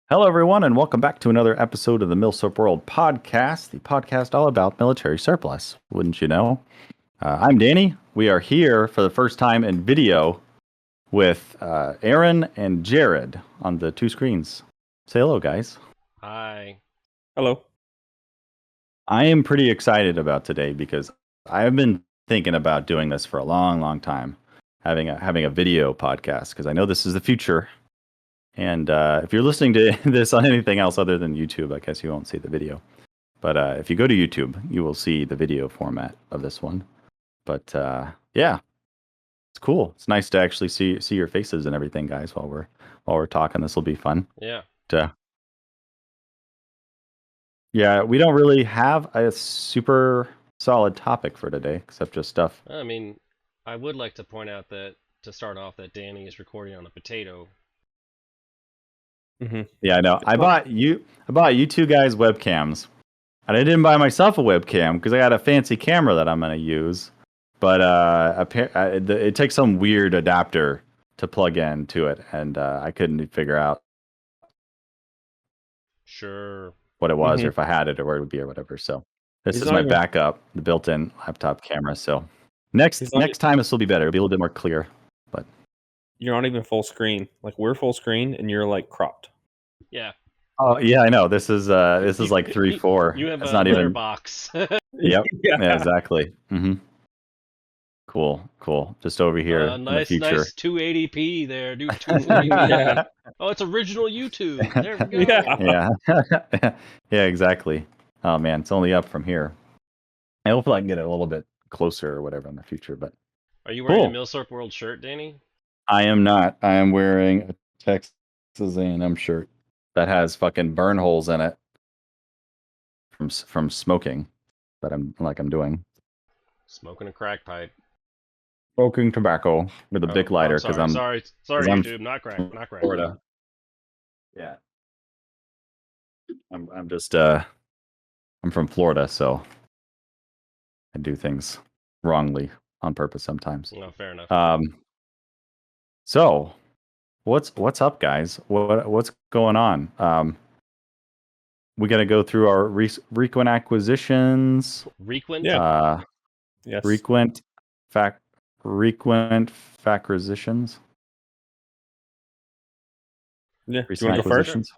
Hello, everyone, and welcome back to another episode of the Milsurp World podcast, the podcast all about military surplus. Wouldn't you know? I'm Danny. We are here for the first time in video with Aaron and Jared on the two screens. Say hello, guys. Hi. Hello. I am pretty excited about today because I have been thinking about doing this for a long, long time, having a video podcast because I know this is the future. And if you're listening to this on anything else other than YouTube, I guess you won't see the video. But if you go to YouTube, you will see the video format of this one. But yeah, it's cool. It's nice to actually see your faces and everything, guys, while we're talking. This will be fun. Yeah. Yeah, we don't really have a super solid topic for today, except just stuff. I mean, I would like to point out that to start off that Danny is recording on a potato. Mm-hmm. Yeah, I know. I bought you two guys webcams, and I didn't buy myself a webcam because I got a fancy camera that I'm gonna use. But it takes some weird adapter to plug in to it, and I couldn't figure out Sure. what it was or if I had it or where it would be or whatever. So this He's is not my even- backup, the built-in laptop camera. So next time this will be better. It'll be a little bit more clear. But You're not even full screen. Like we're full screen and you're like cropped. Yeah. oh yeah, I know. This is like 3:4. You have it's a not even box. Yep. Yeah. Yeah, exactly. Mm-hmm. Cool. Just over here in the nice future. 280p there, dude. 240p. Yeah. Oh, it's original YouTube. There we go. Yeah. Yeah. Yeah, exactly. Oh man, it's only up from here. I hope I can get it a little bit closer or whatever in the future, but Are you wearing Cool. a Milsurp World shirt, Danny? I am not. I am wearing a Texas A&M shirt that has fucking burn holes in it from smoking that I'm doing. Smoking a crack pipe. Smoking tobacco with a big lighter because I'm sorry, I'm YouTube, not crack. Florida. Yeah. I'm just I'm from Florida, so I do things wrongly on purpose sometimes. No, fair enough. So what's up, guys? What's going on? We got to go through our frequent acquisitions. Requint? Yeah. Yes. Frequent acquisitions. Yeah. Do you Recent want to go first? acquisitions.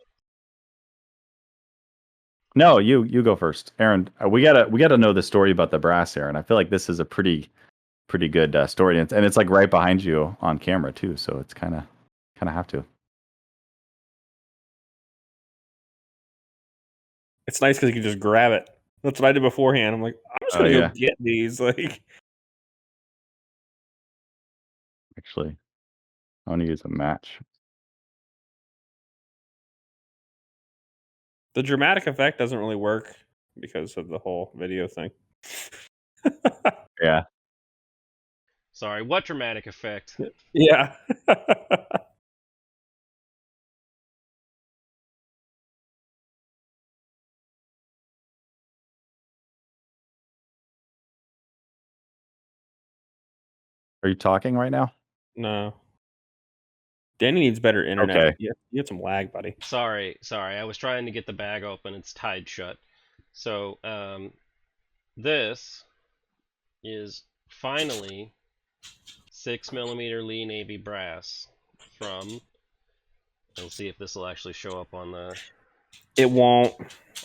No, you go first, Aaron. We gotta know the story about the brass, Aaron. I feel like this is a pretty good story, and it's like right behind you on camera too. So it's kind of have to. It's nice because you can just grab it. That's what I did beforehand. I'm like, I'm just gonna go get these. Like, Actually, I want to use a match. the dramatic effect doesn't really work because of the whole video thing. Yeah. Sorry, what dramatic effect? Yeah. Are you talking right now? No. Danny needs better internet. Okay. You had some lag, buddy. Sorry. I was trying to get the bag open. It's tied shut. So, this is finally 6mm Lee Navy brass from. We'll see if this will actually show up on the. It won't.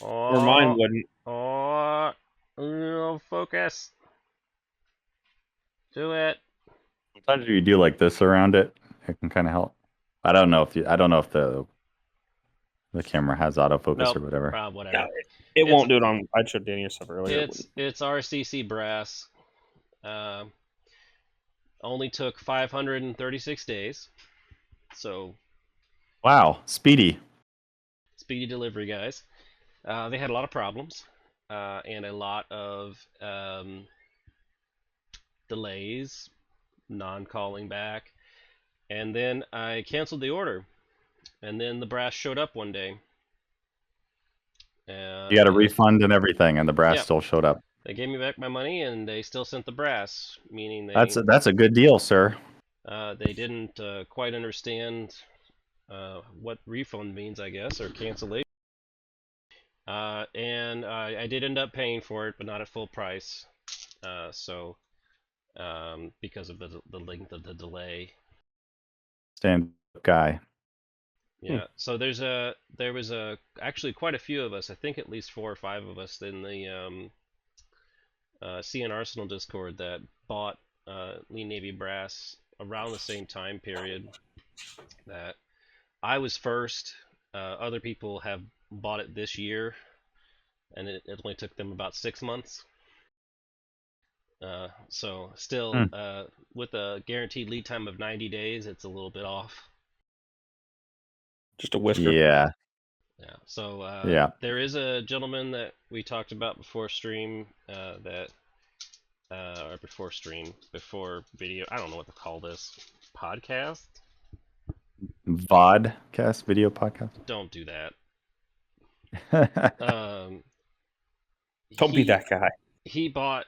Oh, Or mine wouldn't. Oh, focus. Do it. Sometimes you do like this around it. It can kind of help. I don't know if the camera has autofocus or whatever. Whatever. Yeah, it won't do it on. I showed Danny stuff earlier. It's RCC brass. Only took 536 days. So. Wow, speedy Delivery, guys. They had a lot of problems and a lot of delays, non-calling back, and then I canceled the order, and then the brass showed up one day. You got a refund and everything, and the brass still showed up. They gave me back my money, and they still sent the brass, meaning that's a good deal, sir. They didn't quite understand what refund means, I guess, or cancellation. And I did end up paying for it, but not at full price. Because of the length of the delay. Stand guy. Yeah. So there was actually quite a few of us. I think at least 4 or 5 of us in the CN Arsenal Discord that bought Lean Navy brass around the same time period that I was first. Other people have bought it this year, and it only took them about 6 months. So still, with a guaranteed lead time of 90 days, it's a little bit off. Just a whisker. Yeah. Yeah. So Yeah. there is a gentleman that we talked about before stream or before video. I don't know what to call this podcast. Vodcast, video podcast. Don't do that. Don't be that guy. He bought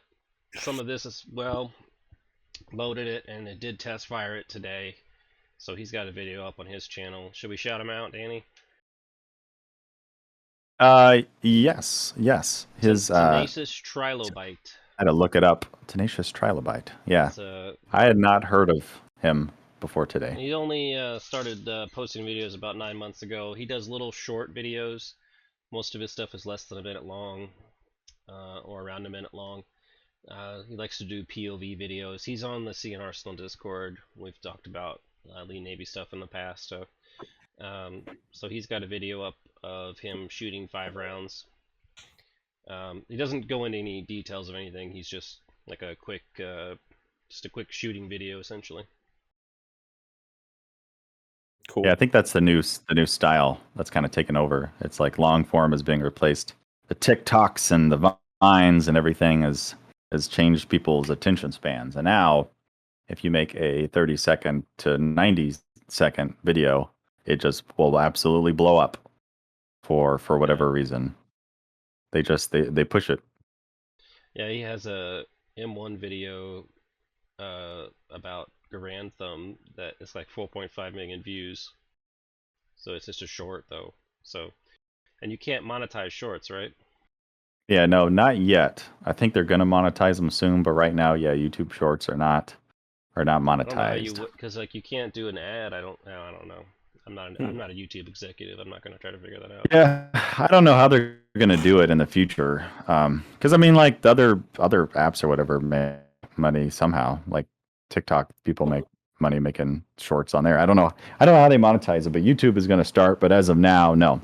some of this as well, loaded it, and it did test fire it today. So he's got a video up on his channel. Should we shout him out, Danny? Yes. His Tenacious Trilobite. I had to look it up. Tenacious Trilobite. Yeah. I had not heard of him before today. He only started posting videos about 9 months ago. He does little short videos. Most of his stuff is less than a minute long, or around a minute long. He likes to do POV videos. He's on the CN Arsenal Discord. We've talked about Lean Navy stuff in the past. So he's got a video up of him shooting 5 rounds. He doesn't go into any details of anything. He's just like a quick shooting video, essentially. Cool. Yeah, I think that's the new style that's kind of taken over. It's like long form is being replaced. The TikToks and the Vines and everything has changed people's attention spans. And now, if you make a 30-second to 90-second video, it just will absolutely blow up for whatever reason. They push it. Yeah, he has a M1 video about Garand Thumb that is like 4.5 million views. So it's just a short though. And you can't monetize shorts, right? Yeah, no, not yet. I think they're gonna monetize them soon, but right now, yeah, YouTube Shorts are not monetized. Because like you can't do an ad. I don't know. I'm not a YouTube executive. I'm not gonna try to figure that out. Yeah, I don't know how they're gonna do it in the future. Because I mean, like the other apps or whatever make money somehow. Like TikTok, people make money making shorts on there. I don't know how they monetize it, but YouTube is gonna start. But as of now, no.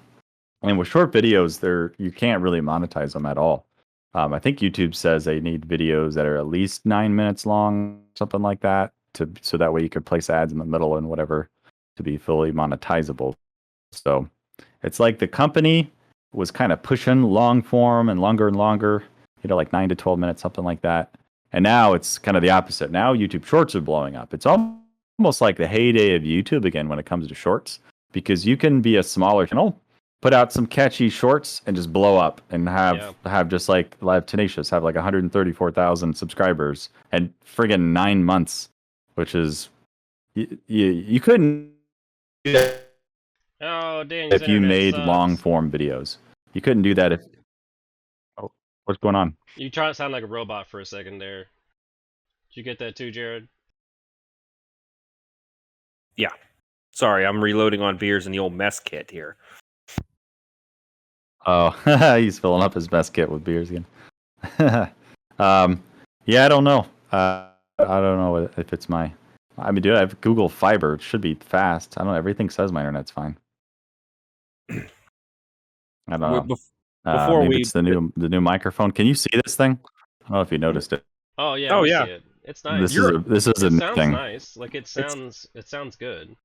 And with short videos, you can't really monetize them at all. I think YouTube says they need videos that are at least 9 minutes long, something like that, so that way you could place ads in the middle and whatever to be fully monetizable. So it's like the company was kind of pushing long form and longer, like 9 to 12 minutes, something like that. And now it's kind of the opposite. Now YouTube Shorts are blowing up. It's almost like the heyday of YouTube again when it comes to shorts, because you can be a smaller channel, put out some catchy shorts and just blow up and have just like Live Tenacious have like 134,000 subscribers and friggin' 9 months, which is you couldn't do that. Oh, Danny's if you made sucks. long form videos. You couldn't do that if. Oh, what's going on? You try to sound like a robot for a second there. Did you get that too, Jared? Yeah. Sorry, I'm reloading on beers in the old mess kit here. Oh, he's filling up his best kit with beers again. Yeah, I don't know. I don't know if it's my. I mean, dude, I have Google Fiber. It should be fast. I don't know. Everything says my internet's fine. I don't know. Before maybe it's the new microphone. Can you see this thing? I don't know if you noticed it. Oh yeah. See it. It's nice. This is a new sounds thing. Nice. Like it sounds good.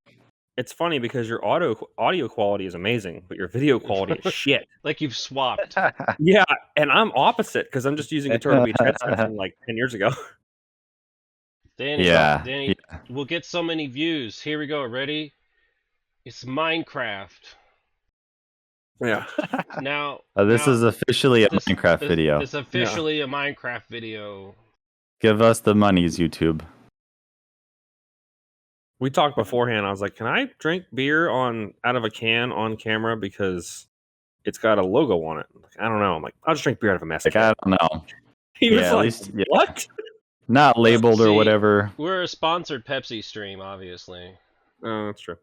It's funny because your audio quality is amazing, but your video quality is shit. Like you've swapped. Yeah, and I'm opposite because I'm just using a Turtle Beach headset from like 10 years ago. Danny, we'll get so many views. Here we go. Ready? It's Minecraft. Yeah. Now this is officially a Minecraft video. It's officially a Minecraft video. Give us the monies, YouTube. We talked beforehand. I was like, "Can I drink beer out of a can on camera because it's got a logo on it?" I'm like, I don't know. I'm like, I'll just drink beer out of a message. Like, I don't know. He was at like, least "What?" not labeled or See, whatever. We're a sponsored Pepsi stream, obviously. Oh, that's true.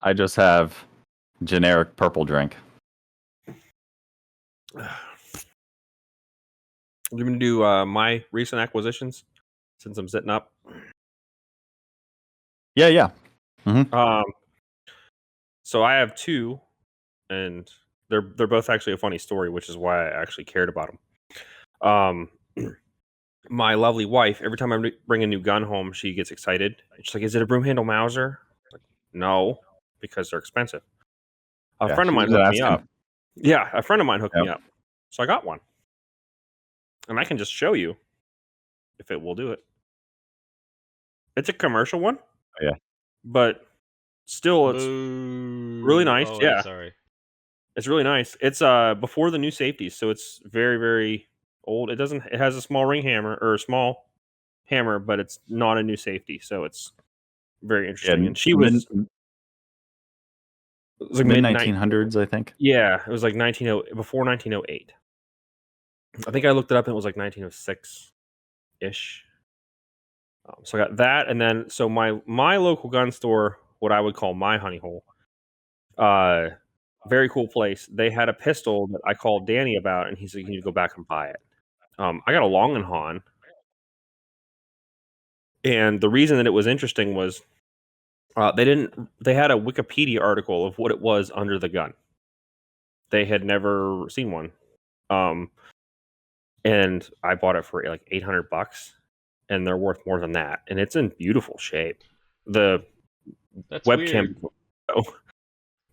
I just have generic purple drink. You gonna do my recent acquisitions since I'm sitting up? Yeah. So I have two, and they're both actually a funny story, which is why I actually cared about them. My lovely wife, every time I bring a new gun home, she gets excited. She's like, "Is it a broom handle Mauser?" I'm like, no, because they're expensive. A friend of She mine was hooked me asking. up. Yeah, a friend of mine hooked Yep. me up. So I got one. And I can just show you if it will do it. It's a commercial one. Yeah. But still it's Boo. really nice. Oh, yeah. Sorry. It's really nice. It's before the new safeties, so it's very, very old. It has a small ring hammer or a small hammer, but it's not a new safety, so it's very interesting. And she was it was like mid mid 1900s, I think. Yeah, it was like before 1908. I think I looked it up and it was like 1906 ish. So I got that, and then so my local gun store, what I would call my honey hole, very cool place. They had a pistol that I called Danny about, and he said, "You need to go back and buy it." I got a Long and Hahn, and the reason that it was interesting was they had a Wikipedia article of what it was under the gun. They had never seen one. And I bought it for like $800, and they're worth more than that. And it's in beautiful shape. The That's webcam, weird.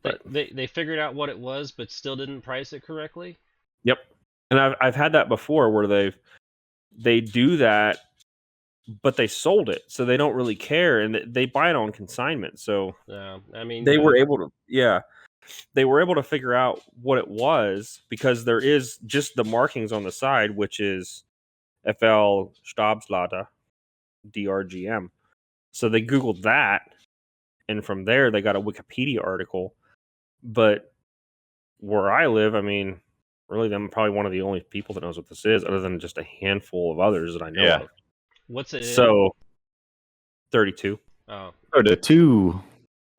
but They figured out what it was, but still didn't price it correctly. Yep, and I've had that before where they do that, but they sold it, so they don't really care, and they buy it on consignment. So Yeah, I mean they were able to figure out what it was because there is just the markings on the side, which is FL Stabsplatte DRGM. So they Googled that, and from there they got a Wikipedia article. But where I live, I mean, really, I'm probably one of the only people that knows what this is, other than just a handful of others that I know of. What's it? So, 32. Oh, 32.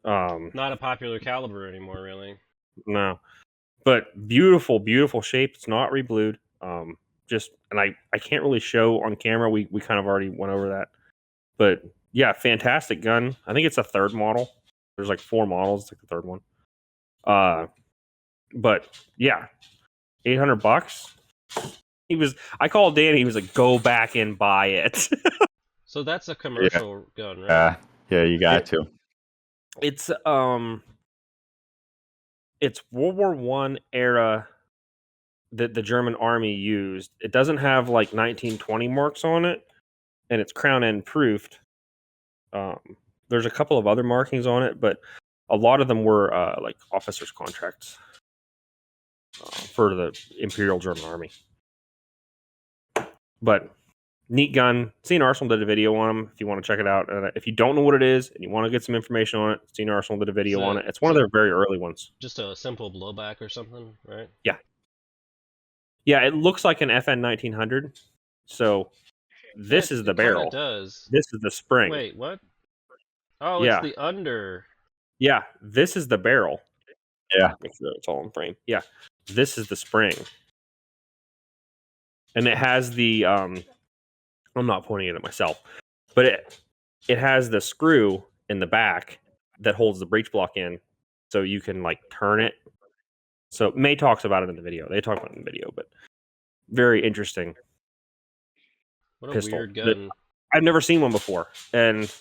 Not a popular caliber anymore, really. No, but beautiful, beautiful shape. It's not reblued. And I can't really show on camera. We kind of already went over that, but yeah, fantastic gun. I think it's a third model. There's like 4 models. It's like the third one. But yeah, $800. I called Danny. He was like, "Go back and buy it." So that's a commercial gun, right? Yeah, you got to. It's World War One era that the German army used. It doesn't have like 1920 marks on it, and it's crown end proofed. There's a couple of other markings on it, but a lot of them were like officers' contracts for the Imperial German Army. But neat gun. Seen Arsenal did a video on them if you want to check it out. If you don't know what it is and you want to get some information on it, Seen Arsenal did a video on it. It's one of their very early ones. Just a simple blowback or something, right? Yeah. Yeah, it looks like an FN 1900. So this is the barrel. It does. This is the spring. Wait, what? Oh, yeah. It's the under. Yeah, this is the barrel. Yeah. Make sure it's all in frame. Yeah, this is the spring. And it has the I'm not pointing it at myself, but it has the screw in the back that holds the breech block in, so you can like turn it. So May talks about it in the video. They talk about it in the video, but very interesting. What a pistol. weird gun. I've never seen one before, and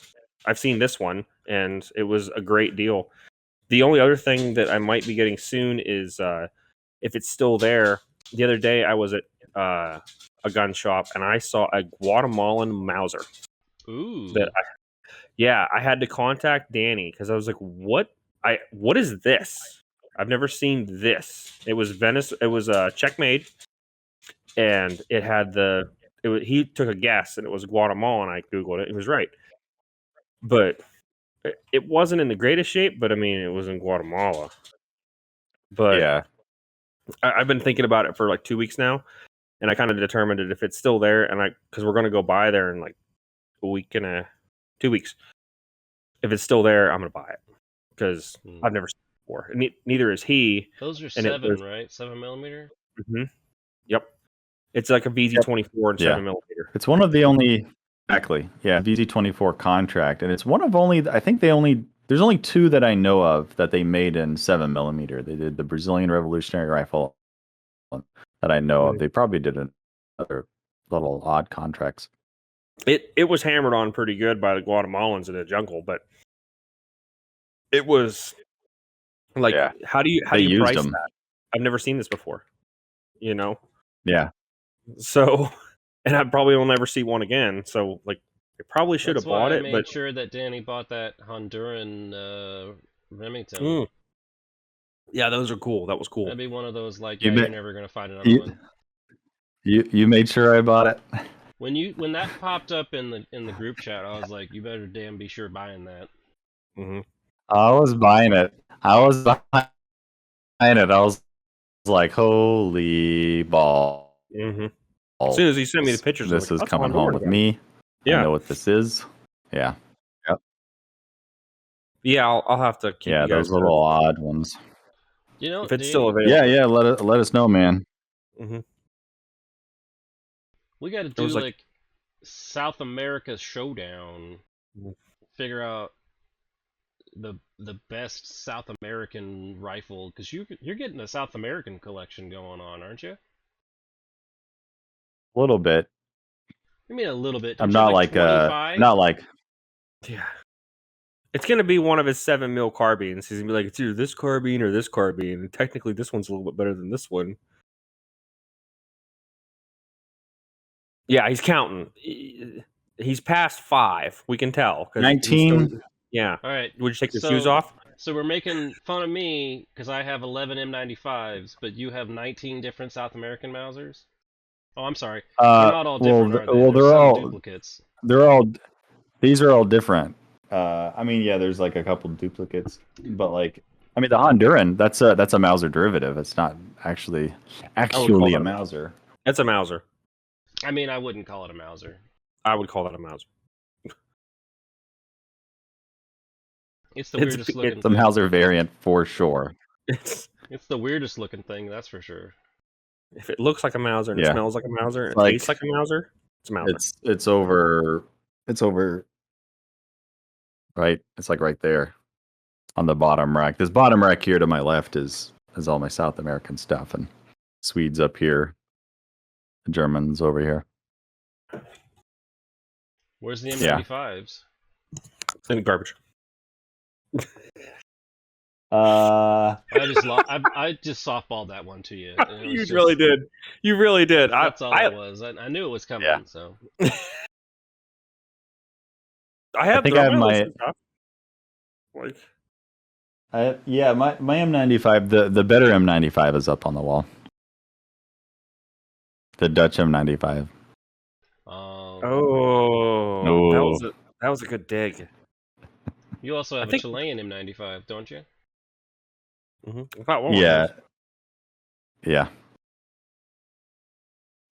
I've seen this one, and it was a great deal. The only other thing that I might be getting soon is if it's still there. The other day I was at a gun shop and I saw a Guatemalan Mauser. Ooh. I had to contact Danny because I was like, what is this? I've never seen this. It was Venice. It was Checkmate, and it had he took a guess and it was Guatemalan. I googled it. It was right, but It wasn't in the greatest shape, but I mean, it was in Guatemala. But Yeah. I've been thinking about it for like 2 weeks now, and I kind of determined it if it's still there, and because we're going to go by there in like a week and 2 weeks. If it's still there, I'm going to buy it because I've never seen it before. And neither is he. Those are And it 7, was, right? 7mm. Yep, it's like a VZ24 and Yeah. 7mm. It's one of the only exactly. Yeah, VZ24 contract, and it's one of only. I think there's only two that I know of that they made in 7mm. They did the Brazilian Revolutionary Rifle that I know of. They probably did other little odd contracts. It was hammered on pretty good by the Guatemalans in the jungle, but it was like, Yeah. how do you They used price them. that? I've never seen this before, you know. Yeah. So, and I probably will never see one again. So, like, I probably should have That's why bought I it, made but sure that Danny bought that Honduran Remington. Yeah, those are cool. That was cool. That'd be one of those like, You yeah, ma- you're never gonna find another one. You made sure I bought it. When that popped up in the group chat, I was like, you better damn be sure buying that. I was buying it. I was like, holy ball. As soon as he sent me the pictures, This I was is like, coming home with me. Yeah. I know what this is. Yeah. Yep. Yeah, I'll have to keep you guys those little odd ones. You know, if it's still available. Yeah, let us know, man. We got to do like South America Showdown. Figure out the best South American rifle, because you're getting a South American collection going on, aren't you? A little bit. I mean, a little bit. I'm not like 25? not like. Yeah. It's gonna be one of his 7mm carbines. He's gonna be like, it's either this carbine or this carbine. And technically, this one's a little bit better than this one. Yeah, he's counting. He's past 5. We can tell. 19. Yeah. All right. Would you take your shoes off? So we're making fun of me because I have 11 M95s, but you have 19 different South American Mausers. Oh, I'm sorry. They're not all different, are they? Well, There's some duplicates. These are all different. I mean, yeah, there's like a couple duplicates, but like, I mean, the Honduran, that's a Mauser derivative. It's not actually a Mauser. That's a Mauser. I mean, I wouldn't call it a Mauser. I would call that a Mauser. It's the weirdest looking. It's a Mauser variant for sure. It's the weirdest looking thing, that's for sure. If it looks like a Mauser and it smells like a Mauser and tastes like a Mauser, it's a Mauser. It's over. Right, it's like right there on the bottom rack. This bottom rack here to my left is all my South American stuff, and Swedes up here, the Germans over here. Where's the M95s? It's in the garbage. I just softballed that one to you. You really did. You really did. That's all it was. I knew it was coming. Yeah. So I think I have my stuff. Like, my M95. The better M95 is up on the wall. The Dutch M95. That was a good dig. You also have a Chilean M95, don't you? Yeah.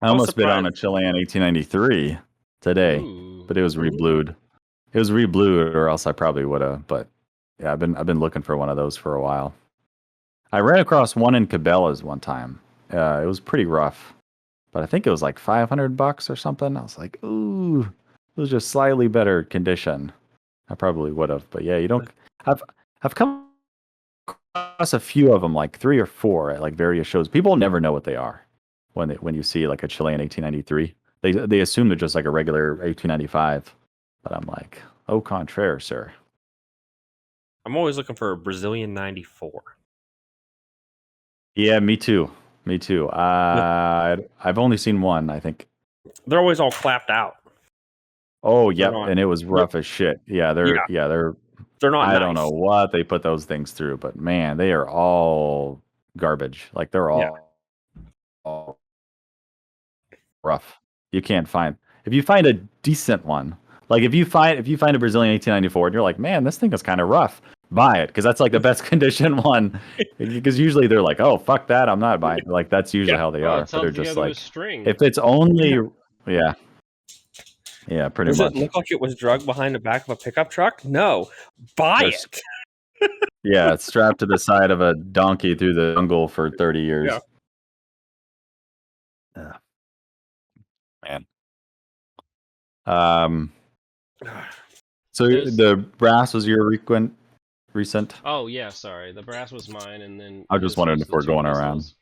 I almost bid on a Chilean 1893 today, but it was reblued. It was reblued, or else I probably would have. But yeah, I've been looking for one of those for a while. I ran across one in Cabela's one time. It was pretty rough, but I think it was like $500 or something. I was like, ooh, it was just slightly better condition. I probably would have, but yeah, you don't. I've come across a few of them, like 3 or 4 at like various shows. People never know what they are when you see like a Chilean 1893. They assume they're just like a regular 1895, but I'm like, au contraire, sir. I'm always looking for a Brazilian 94. Yeah, me too. I've only seen one, I think. They're always all clapped out. Oh, yep, and it was rough as shit. Yeah, they're not. I don't know what they put those things through, but man, they are all garbage. Like they're all rough. You can't find, if you find a decent one, Like if you find a Brazilian 1894 and you're like, man, this thing is kind of rough, buy it because that's like the best condition one. Because usually they're like, oh fuck that, I'm not buying. Like that's usually how they Oh, are. it's But they're held just together with like, string. if it's only, yeah, pretty Does much. it look like it was drugged behind the back of a pickup truck? No. Buy There's- it. Yeah, it's strapped to the side of a donkey through the jungle for 30 years. Yeah. Man. So There's- the brass was your recent. Oh yeah, sorry. The brass was mine, and then I was just his wondering was if the we're 2 going around. missiles.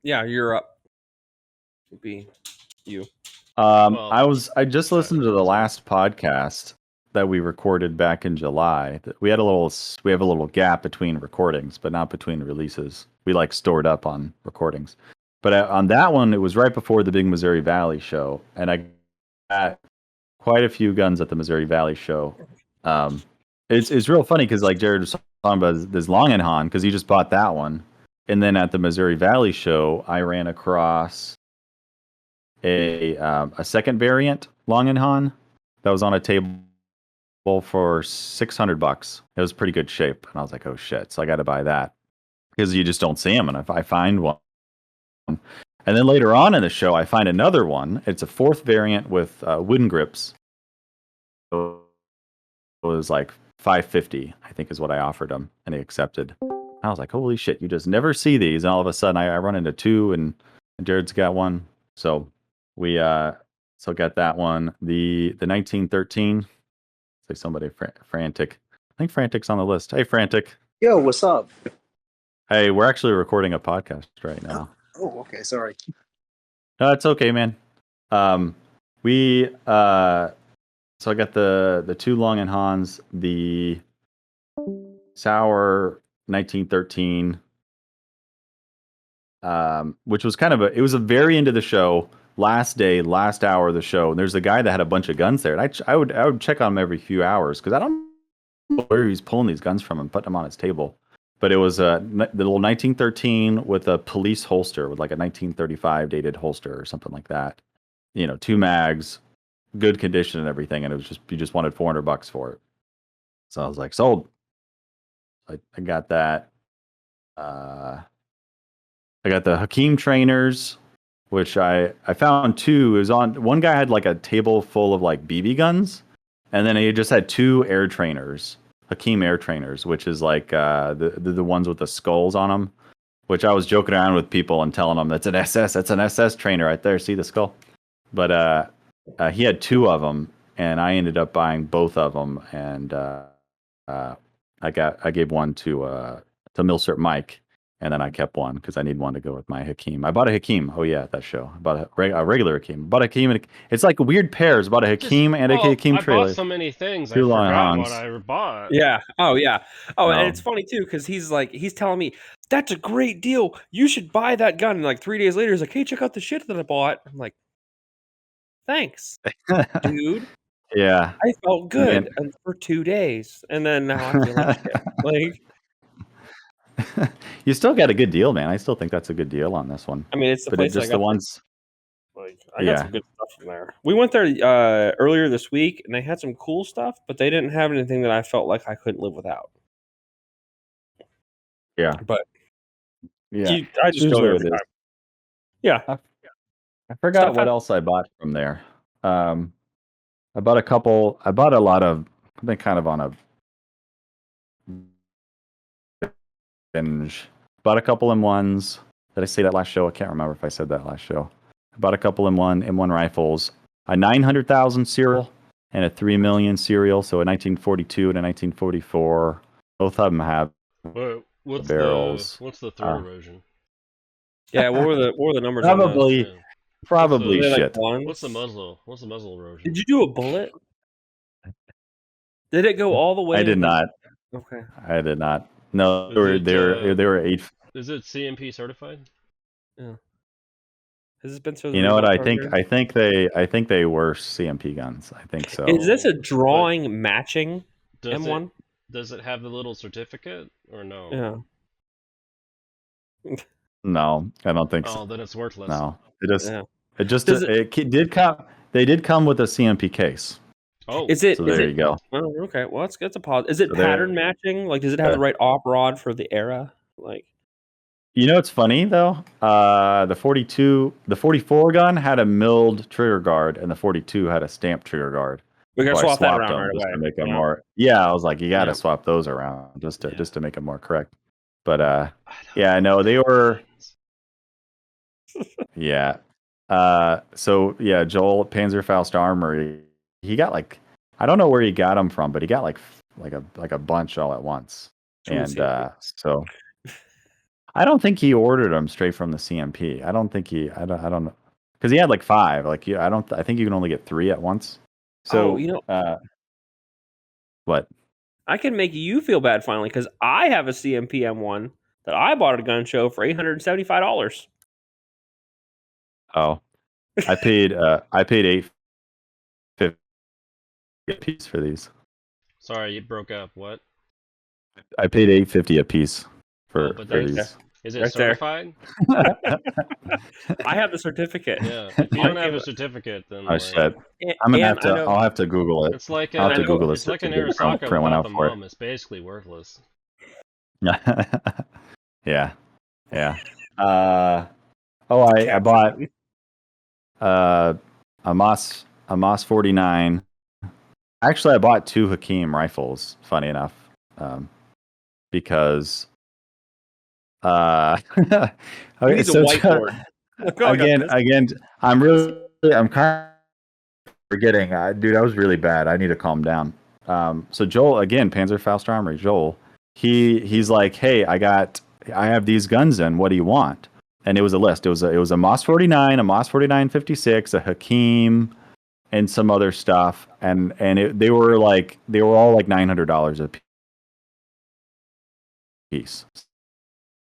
Yeah, you're up. Would be you. Well, I just listened to the last podcast that we recorded back in July. We have a little gap between recordings, but not between releases. We like stored up on recordings. But on that one, it was right before the big Missouri Valley show, and I got quite a few guns at the Missouri Valley show. It's real funny because like Jared was talking about this Longenhahn because he just bought that one, and then at the Missouri Valley show, I ran across a second variant Longenhahn that was on a table for $600. It was pretty good shape, and I was like, oh shit! So I got to buy that because you just don't see them, and if I find one. And then later on in the show, I find another one. It's a fourth variant with wooden grips. So it was like $550, I think, is what I offered him, and he accepted. I was like, holy shit! You just never see these, and all of a sudden, I run into two, and Jared's got one. So we got that one. The 1913. Say somebody frantic. I think Frantic's on the list. Hey, Frantic. Yo, what's up? Hey, we're actually recording a podcast right now. Oh, okay. Sorry. No, it's okay, man. We so I got the two Longenhahns, the Sauer 1913, which was kind of it was a very end of the show, last hour of the show. And there's a guy that had a bunch of guns there, and I would check on him every few hours because I don't know where he's pulling these guns from and putting them on his table. But it was the little 1913 with a police holster, with like a 1935 dated holster or something like that. You know, 2 mags, good condition and everything, and it was just you just wanted $400 for it. So I was like, sold. I got that. I got the Hakeem trainers, which I found 2. It was on one guy had like a table full of like BB guns, and then he just had 2 air trainers. Hakeem air trainers, which is like the ones with the skulls on them, which I was joking around with people and telling them that's an SS trainer right there. See the skull? But he had 2 of them, and I ended up buying both of them, and I gave one to Milsurp Mike, and then I kept one because I need one to go with my Hakeem. I bought a Hakeem. Oh yeah, at that show. I bought a regular Hakeem. I bought a Hakeem, and it's like weird pairs. I bought a Hakeem and a Hakeem trailer. I bought so many things, I Two long forgot Hans. what I bought. Yeah. Oh, yeah. Oh, and No. it's funny too because he's telling me that's a great deal. You should buy that gun. And like 3 days later, he's like, "Hey, check out the shit that I bought." I'm like, "Thanks, dude. Yeah. I felt good Man. for 2 days, and then now I feel like shit." Like, You still got a good deal, man. I still think that's a good deal on this one. I mean, it's the But place I just got the ones. Like, I got Yeah. some good stuff from there. We went there earlier this week, and they had some cool stuff, but they didn't have anything that I felt like I couldn't live without. Yeah. But Yeah. I just go Usually there it every is. time. Yeah. I forgot Stuff what else I bought from there. I bought a lot of. I've been kind of on a binge. Bought a couple M1s. Did I say that last show? I can't remember if I said that last show. I bought a couple M1 rifles, a 900,000 serial and a 3 million serial. So a 1942 and a 1944. Both of them have What's barrels. what's the third erosion? Yeah, what were the numbers on those? Yeah. Probably Were they like shit. ones? What's the muzzle? What's the muzzle erosion? Did you do a bullet? Did it go all the way? I did not. Okay. I did not. No, Is they were 8. Is it CMP certified? Yeah. Has this been so? You know what? I think they were CMP guns. I think so. Is this a drawing matching M1? Does it have the little certificate or no? Yeah. No, I don't think so. Oh, then it's worthless. No, it Yeah. did come. They did come with a CMP case. Oh, Is it? So Is there it? you go. Oh, okay. Well, that's a pause. Is it So there- pattern matching? Like, does it have the right op rod for the era? Like, You know what's funny though? The 44 gun had a milled trigger guard, and the 42 had a stamped trigger guard. we gotta So I swap that swapped around them right just away. to make them Yeah. more. Yeah, I was like, you got to Yeah. swap those around just to make them more correct. But I don't yeah, know no, they what that were. means. Yeah. So yeah, Joel Panzerfaust Armory. He got like, I don't know where he got them from, but he got like a bunch all at once. From the And CMP. so I don't think he ordered them straight from the CMP. I don't think he. I don't know, because he had like 5. Like I don't. I think you can only get 3 at once. So Oh, you know, what? I can make you feel bad finally because I have a CMP M1 that I bought at a gun show for $875. Oh, I paid 850 a piece for these. Sorry, you broke up. What? I paid 850 a piece for but Right that's these. is it Right there. certified? I have the certificate. Yeah. If you I don't have came- a certificate, then Oh like, shit! And, I'm gonna and have to. I know I'll have to Google it. it's like I'll have an to Google the it's like an certificate, Arasaka print one without out the for it. mum. It's basically worthless. Yeah. I bought a Moss 49. Actually, I bought 2 Hakeem rifles. Funny enough, because okay, he needs a whiteboard. Look, oh, I got this. again, I'm kind of forgetting, dude. I was really bad. I need to calm down. So Joel again, Panzerfaust Armory. Joel, he's like, hey, I have these guns in. What do you want? And it was a list. It was a Moss 49, a Moss 49 56, a Hakeem, and some other stuff. And they were all like $900 a piece,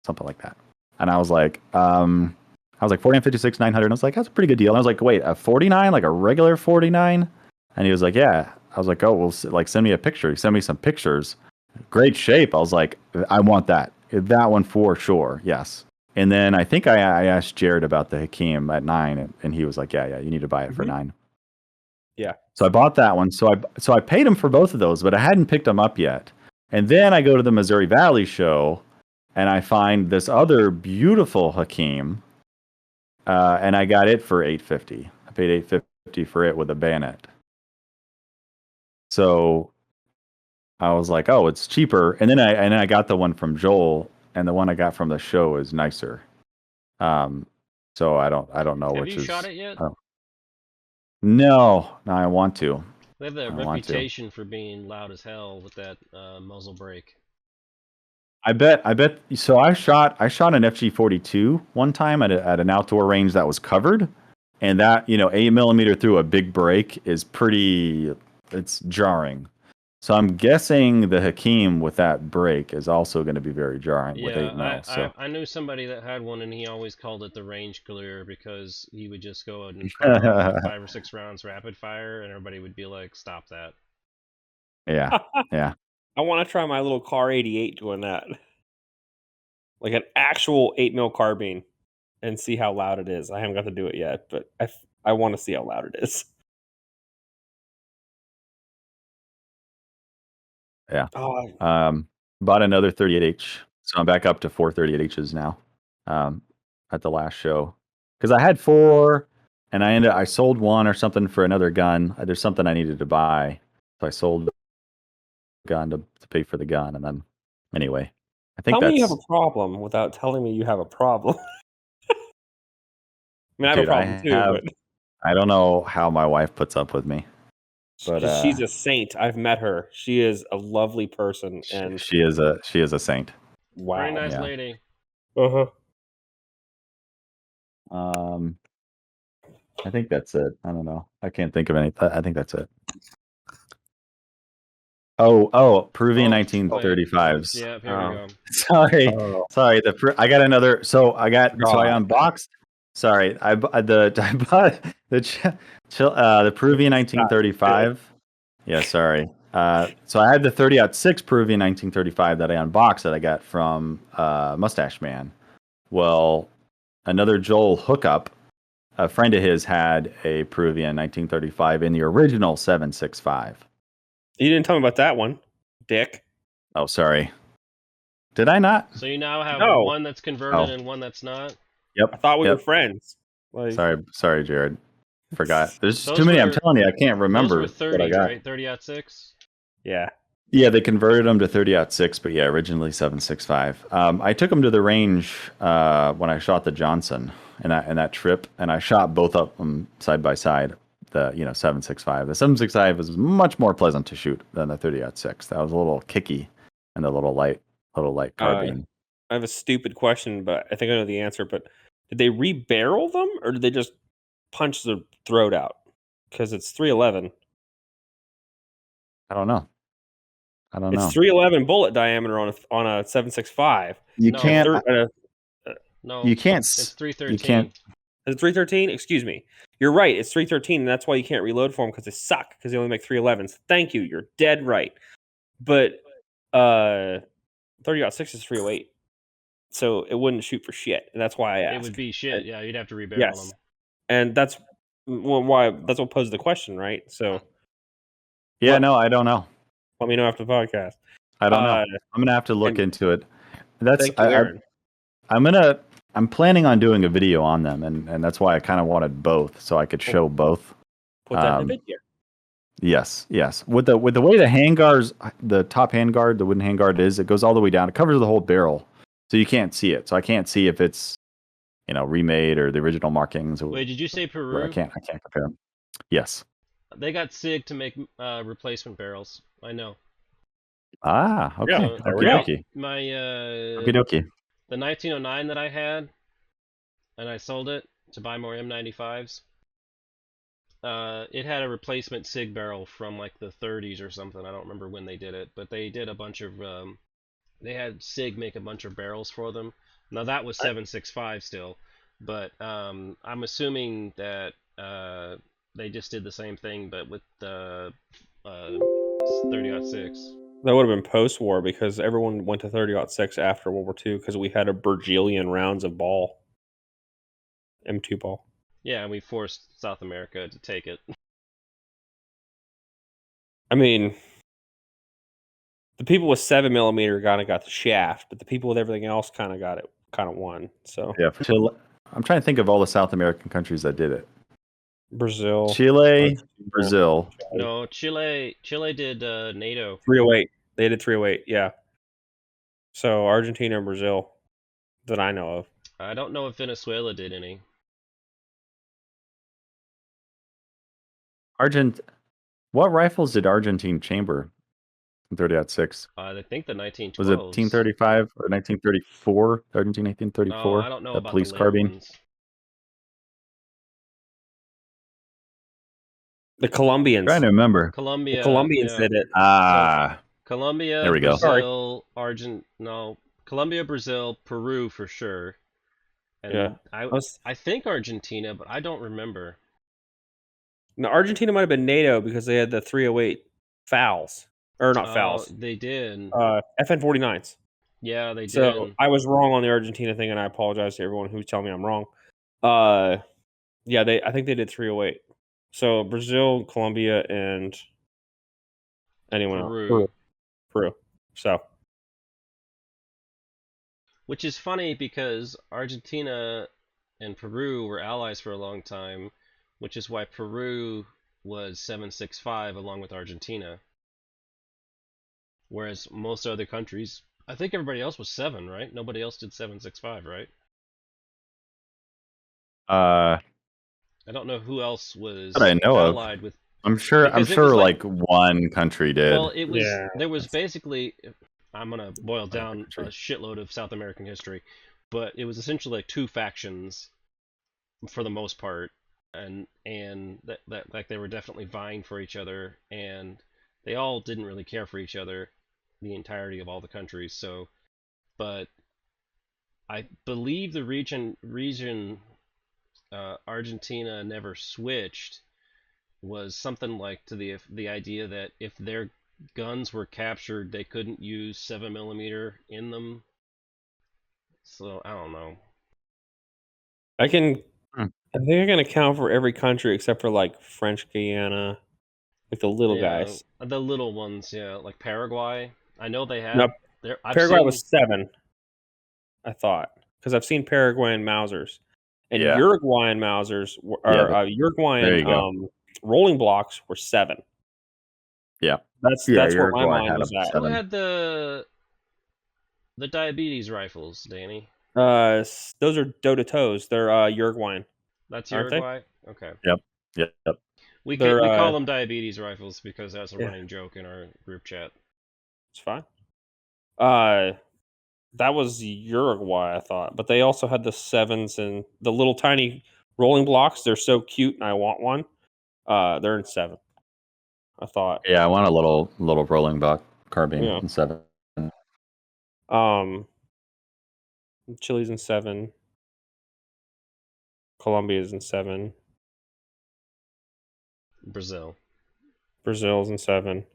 something like that. And I was like, 49 56 900. And I was like, that's a pretty good deal. And I was like, wait, a 49, like a regular 49? And he was like, yeah. I was like, oh, well, like send me a picture. He sent me some pictures. Great shape. I was like, I want that one for sure. Yes. And then I think I asked Jared about the Hakeem at 9, and he was like, yeah, you need to buy it for 9. Yeah. So I bought that one. So I paid him for both of those, but I hadn't picked them up yet. And then I go to the Missouri Valley show, and I find this other beautiful Hakeem, and I got it for $850. I paid $850 for it with a bayonet. So I was like, oh, it's cheaper. And then I got the one from Joel, and the one I got from the show is nicer. So I don't know Have which you is. shot it yet? No, I want to. They have that I want to. reputation for being loud as hell with that muzzle brake. I bet. So I shot an FG42 one time at an outdoor range that was covered, and that 8mm through a big break is it's jarring. So I'm guessing the Hakeem with that break is also going to be very jarring with 8mm. So I knew somebody that had one, and he always called it the range clear because he would just go and fire off 5 or 6 rounds rapid fire, and everybody would be like, "Stop that!" yeah. I want to try my little Car 88 doing that, like an actual 8mm carbine, and see how loud it is. I haven't got to do it yet, but I want to see how loud it is. Yeah. Oh, Bought another 38H, so I'm back up to 4 38Hs now. At the last show, because I had 4, and I sold one or something for another gun. There's something I needed to buy, so I sold the gun to pay for the gun, and then anyway, I think tell me you that's. have a problem without telling me you have a problem. I mean, I have Dude, a problem too, but I don't know how my wife puts up with me, but she's a saint. I've met her. She is a lovely person, and she is a saint. wow. Very nice Yeah. lady. Uh-huh. I think that's it. I don't know. I can't think of any. I think that's it. Oh, Peruvian 1935s. Yeah, here we go. Sorry. I got another. So I unboxed. Sorry, I bought the Peruvian 1935. Yeah, sorry. So I had the 30-06 Peruvian 1935 that I unboxed that I got from Mustache Man. Well, another Joel hookup a friend of his had a Peruvian 1935 in the original 7.65. You didn't tell me about that one, Dick. Oh, sorry. Did I not? So you now have No. one that's converted Oh. and one that's not. Yep. I thought we Yep. were friends. Like, Sorry, Jared. Forgot. There's Those too many. I'm were- telling you, I can't remember Those were what I 30s, got. right? 30-06. yeah. Yeah, they converted them to 30-06, but yeah, originally 7.65. I took them to the range when I shot the Johnson in that trip, and I shot both of them side by side. The 7.65. The 7.65 was much more pleasant to shoot than the 30-06. That was a little kicky and a little light carbine. I have a stupid question, but I think I know the answer. But did they rebarrel them, or did they just punch the throat out? Because it's 311. I don't know. It's 311 bullet diameter on a 7.65. You No. can't. No, You can't. it's 313. You can't. Is it 313? Excuse me. You're right. It's 313, and that's why you can't reload for them because they suck because they only make 311s. Thank you. You're dead right. But 30-06 is 308, so it wouldn't shoot for shit, and that's why I asked. It would be shit. Yeah, you'd have to rebarrel Yes, them. and that's why what posed the question, right? So Yeah, What? no, I don't know. let me know after the podcast. I don't know. Uh, I'm gonna have to look and into it. That's Thank you, Aaron. I'm planning on doing a video on them, and that's why I kind of wanted both, so I could show both. Put that in the video. Yes. With the way the handguards, the top handguard, the wooden handguard is, it goes all the way down. It covers the whole barrel, so you can't see it. So I can't see if it's remade or the original markings. Or, Wait, did you say Peru? I can't compare them. Yes. They got SIG to make replacement barrels. I know. Ah. Okay. Yeah, there we go. Okie My dokie. the 1909 that I had, and I sold it to buy more M95s. It had a replacement SIG barrel from like the 30s or something. I don't remember when they did it, but they did a bunch of. They had SIG make a bunch of barrels for them. Now that was 7.65 still, but I'm assuming that they just did the same thing, but with the 30-06. That would have been post-war because everyone went to 30-06 after World War II because we had a Bergilian rounds of ball, M2 ball. Yeah, and we forced South America to take it. I mean, the people with 7mm kind of got the shaft, but the people with everything else kind of won. So Yeah. I'm trying to think of all the South American countries that did it. Brazil, Chile, Argentina, Brazil. No, Chile did NATO. 308. They did 308. Yeah. So Argentina and Brazil, that I know of. I don't know if Venezuela did any. What rifles did Argentine chamber in 30-06? I think the 1912s. Was it 1835 or 1934? Argentine 1834. No, I don't know that about police the later carbine. ones. The Colombians. Trying to remember. Colombia. The Colombians yeah. did it. Colombia, There we go. Brazil, Colombia, Brazil, Peru for sure. And Yeah. I think Argentina, but I don't remember. No, Argentina might have been NATO because they had the 308 fouls. Or not fouls. They did. FN-49s. Yeah, they So did. I was wrong on the Argentina thing, and I apologize to everyone who's telling me I'm wrong. Yeah, I think they did 308. So Brazil, Colombia, and anyone else. Peru. So, which is funny because Argentina and Peru were allies for a long time, which is why Peru was 7.65 along with Argentina. Whereas most other countries, I think everybody else was 7, right? Nobody else did 7.65, right? I don't know who else was That I know of. allied with. I'm sure. Because it was like one country did. Well, it was. Yeah. There was basically. I'm gonna boil down country. a shitload of South American history, but it was essentially like two factions, for the most part, and that like they were definitely vying for each other, and they all didn't really care for each other, the entirety of all the countries. So, but I believe the region Argentina never switched was something like to the idea that if their guns were captured, they couldn't use 7mm in them. So I don't know. I can I think I can account for every country except for like French Guiana, like the little guys. The little ones, yeah, like Paraguay. I know they No, had. There, I've Paraguay seen. was 7, I thought, because I've seen Paraguayan Mausers, and Yeah. Uruguayan Mausers Yeah, Uruguayan there you go. rolling blocks were 7. Yeah. That's Yeah, where my Uruguay mind had was them at. Who 7. had the diabetes rifles, Danny? Those are Dotatos. They're Uruguayan, That's aren't they? Uruguay. Okay. Yep. Yep. They're We call them diabetes rifles because that's a yeah, running joke in our group chat. it's fine. That was Uruguay, I thought, but they also had the 7s and the little tiny rolling blocks. They're so cute, and I want one. They're in 7. I thought. Yeah, I want a little rolling buck carbine Yeah. in 7. Chile's in 7. Colombia's in 7. Brazil. Brazil's in 7.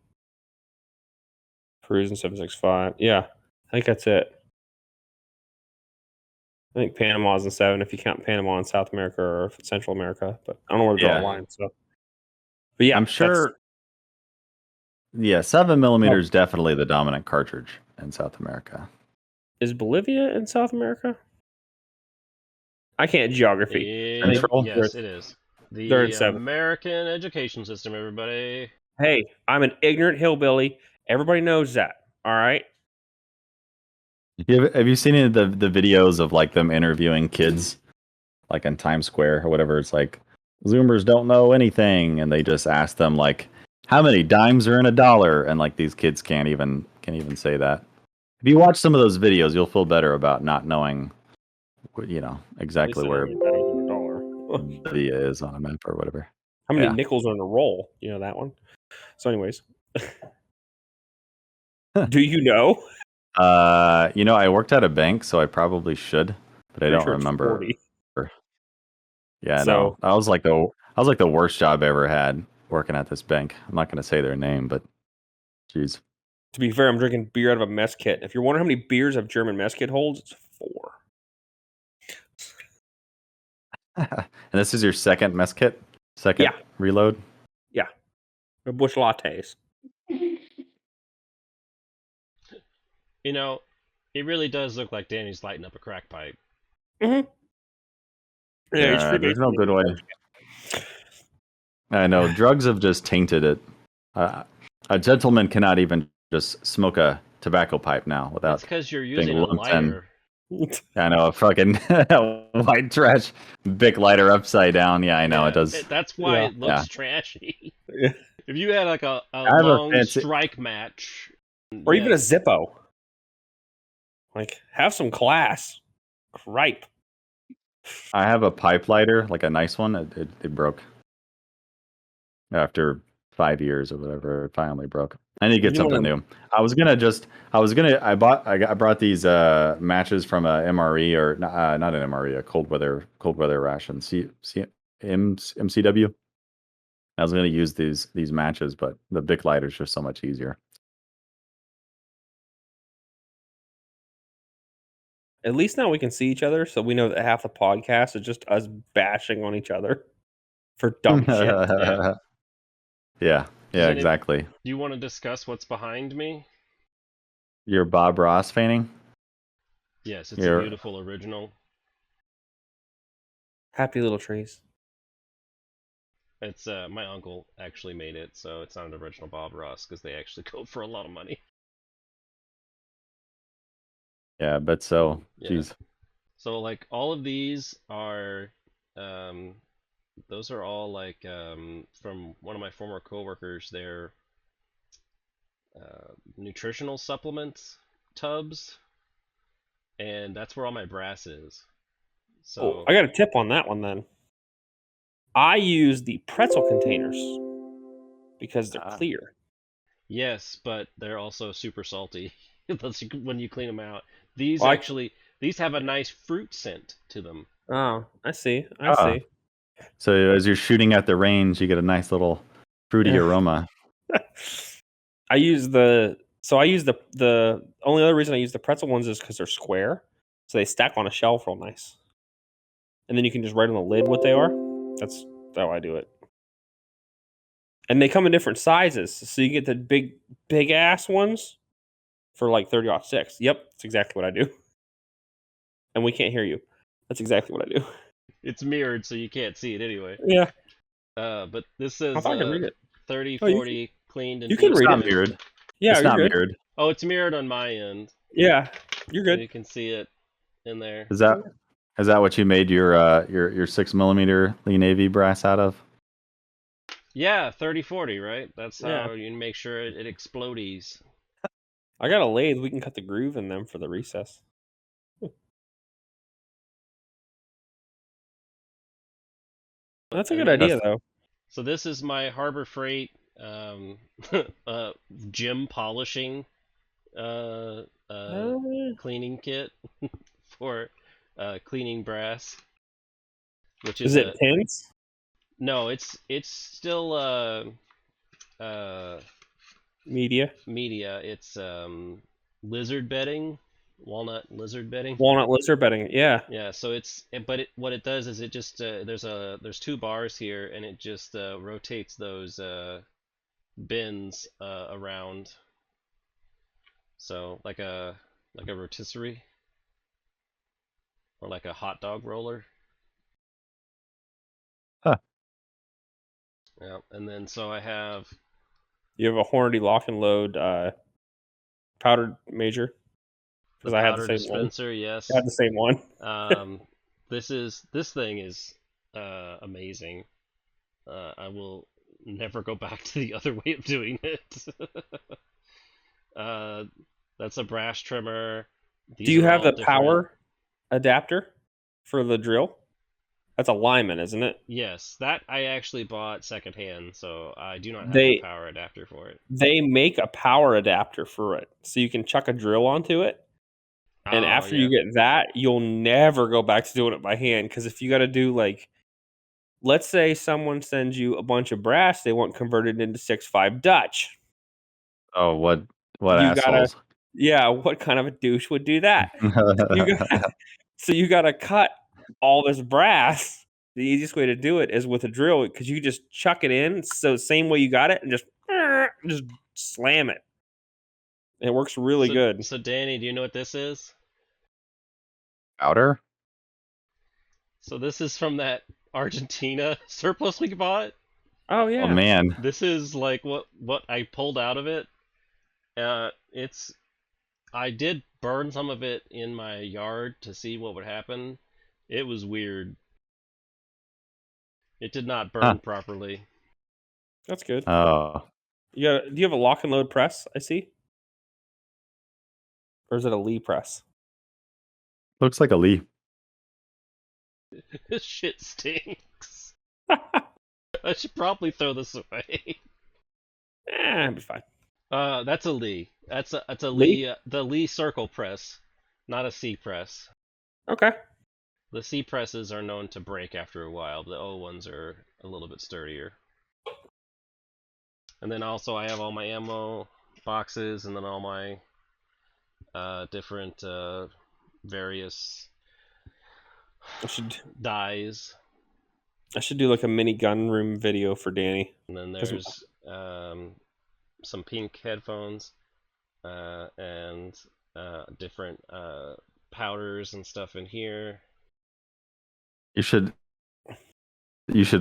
Peru's in 765. Yeah, I think that's it. I think Panama's in 7 if you count Panama in South America or Central America, but I don't know where to draw the Yeah. line. So, but yeah, I'm sure. Yeah, 7 millimeter is definitely the dominant cartridge in South America. Is Bolivia in South America? I can't geography. Yeah, Central? yes, it is. They're in The 7. American education system, everybody. Hey, I'm an ignorant hillbilly. Everybody knows that. All right. Have you seen any of the videos of like them interviewing kids, like in Times Square or whatever? It's like Zoomers don't know anything, and they just ask them like, "How many dimes are in a dollar?" And like these kids can't even say that. If you watch some of those videos, you'll feel better about not knowing, exactly where Bolivia is on a map or whatever. How many Yeah. nickels are in a roll? You know that one. So, anyways, do you know? I worked at a bank, so I probably should, but I Pretty don't sure it's remember. 40. Yeah, So- no, I was like the worst job I ever had working at this bank. I'm not going to say their name, but geez. To be fair, I'm drinking beer out of a mess kit. If you're wondering how many beers a German mess kit holds, it's 4. And this is your second mess kit? Second reload? Yeah. The Bush lattes. You know, it really does look like Danny's lighting up a crack pipe. Mm-hmm. Yeah, there's no good way. I know, drugs have just tainted it. A gentleman cannot even just smoke a tobacco pipe now without. That's because you're being using a lumped in. lighter. I know, a fucking white trash big lighter upside down. Yeah, I know it does. That's why it looks trashy. Yeah. If you had like a have a long fancy- strike match, Or even a Zippo. Like, have some class. Cripe. I have a pipe lighter, like a nice one. It broke after 5 years or whatever. It finally broke. I need to get something new. I brought these matches from a MRE or not an MRE, a cold weather ration. MCW. I was gonna use these matches, but the Bic lighter is just so much easier. At least now we can see each other, so we know that half the podcast is just us bashing on each other for dumb shit. Yeah, exactly. Do you want to discuss what's behind me? Your Bob Ross painting? Yes, it's a beautiful original. Happy little trees. It's my uncle actually made it, so it's not an original Bob Ross because they actually go for a lot of money. Yeah, I bet so. Yeah. Jeez. So like all of these are, those are all like from one of my former coworkers. They're nutritional supplements tubs, and that's where all my brass is. So I got a tip on that one then. I use the pretzel containers because they're clear. yes, but they're also super salty when you clean them out. These these have a nice fruit scent to them. Oh, I see. I see. So as you're shooting at the range, you get a nice little fruity aroma. I use the only other reason I use the pretzel ones is because they're square, so they stack on a shelf real nice. and then you can just write on the lid what they are. That's how I do it. And they come in different sizes, so you get the big ass ones for like 30-06. Yep, that's exactly what I do. And we can't hear you. That's exactly what I do. It's mirrored, so you can't see it anyway. Yeah, But this I says thought I could read it. 30, Oh, you 40 cleaned and you can It's read not it. mirrored. Yeah, It's you're not good. mirrored. Oh, it's mirrored on my end, Yeah, you're so good. you can see it in there. Is that what you made your 6mm lean AV brass out of? Yeah, 30, 40, right? That's Yeah. how you make sure it explodes. I got a lathe. We can cut the groove in them for the recess. That's a good idea, though. So this is my Harbor Freight gym polishing cleaning kit for cleaning brass, which is Is it pins? No, it's still Media. media. It's lizard bedding, walnut lizard bedding. Walnut lizard bedding. Yeah. Yeah, so what it does is it just there's two bars here, and it just rotates those bins around. So like a rotisserie or like a hot dog roller. Huh. Yeah, and then so I have You have a Hornady lock and load powdered major. the Because I had the powder same dispenser. Yes. one. I had the same one. This thing is amazing. I will never go back to the other way of doing it. That's a brass trimmer. Do These you are have all the different. power adapter for the drill? That's a Lyman, isn't it? Yes, that I actually bought secondhand, so I do not have They- the power adapter for it. They make a power adapter for it, so you can chuck a drill onto it. And Oh, after yeah. you get that, you'll never go back to doing it by hand. Because if you got to do like, let's say someone sends you a bunch of brass, they want converted into 6.5 Dutch. Oh, what You gotta, assholes! yeah, what kind of a douche would do that? So you gotta cut all this brass. The easiest way to do it is with a drill, because you just chuck it in. So same way you got it, and just slam it. It works really good. So Danny, do you know what this is? Powder? So this is from that Argentina surplus we bought. Oh yeah. Oh man. This is like what I pulled out of it. I did burn some of it in my yard to see what would happen. It was weird. It did not burn properly. That's good. Oh, Do you have a lock and load press? I see. Or is it a Lee press? looks like a leaf. This shit stinks. I should probably throw this away. It'd be fine. That's a Lee. That's a Lee? Lee. The Lee circle press, not a C press. Okay. The C presses are known to break after a while. The O ones are a little bit sturdier. And then also I have all my ammo boxes, and then all my different various dies. I should do like a mini gun room video for Danny. And then there's some pink headphones and different powders and stuff in here. You should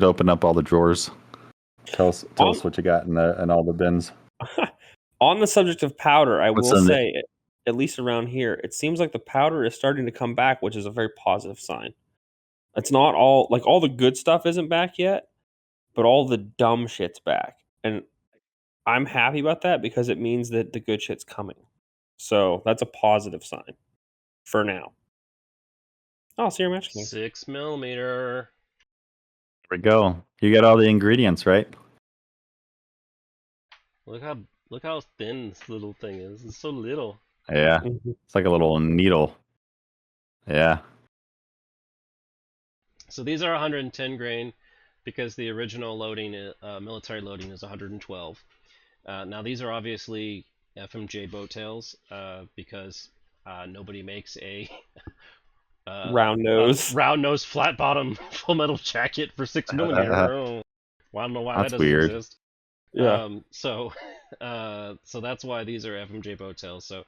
open up all the drawers. Tell us what you got in all the bins. On the subject of powder, I What's will in it? say, at least around here, it seems like the powder is starting to come back, which is a very positive sign. It's not all the good stuff isn't back yet, but all the dumb shit's back. And I'm happy about that because it means that the good shit's coming. So that's a positive sign for now. Oh, so you're matching. 6mm. There we go. You got all the ingredients, right? Look how thin this little thing is. It's so little. Yeah. It's like a little needle. Yeah. So these are 110 grain because the original loading, military loading, is 112. Now these are obviously FMJ boat tails because nobody makes a Round nose. round nose, flat bottom, full metal jacket for 6mm. Oh, well, I don't know why That's that doesn't weird. exist. Yeah. So that's why these are FMJ bow tails. So,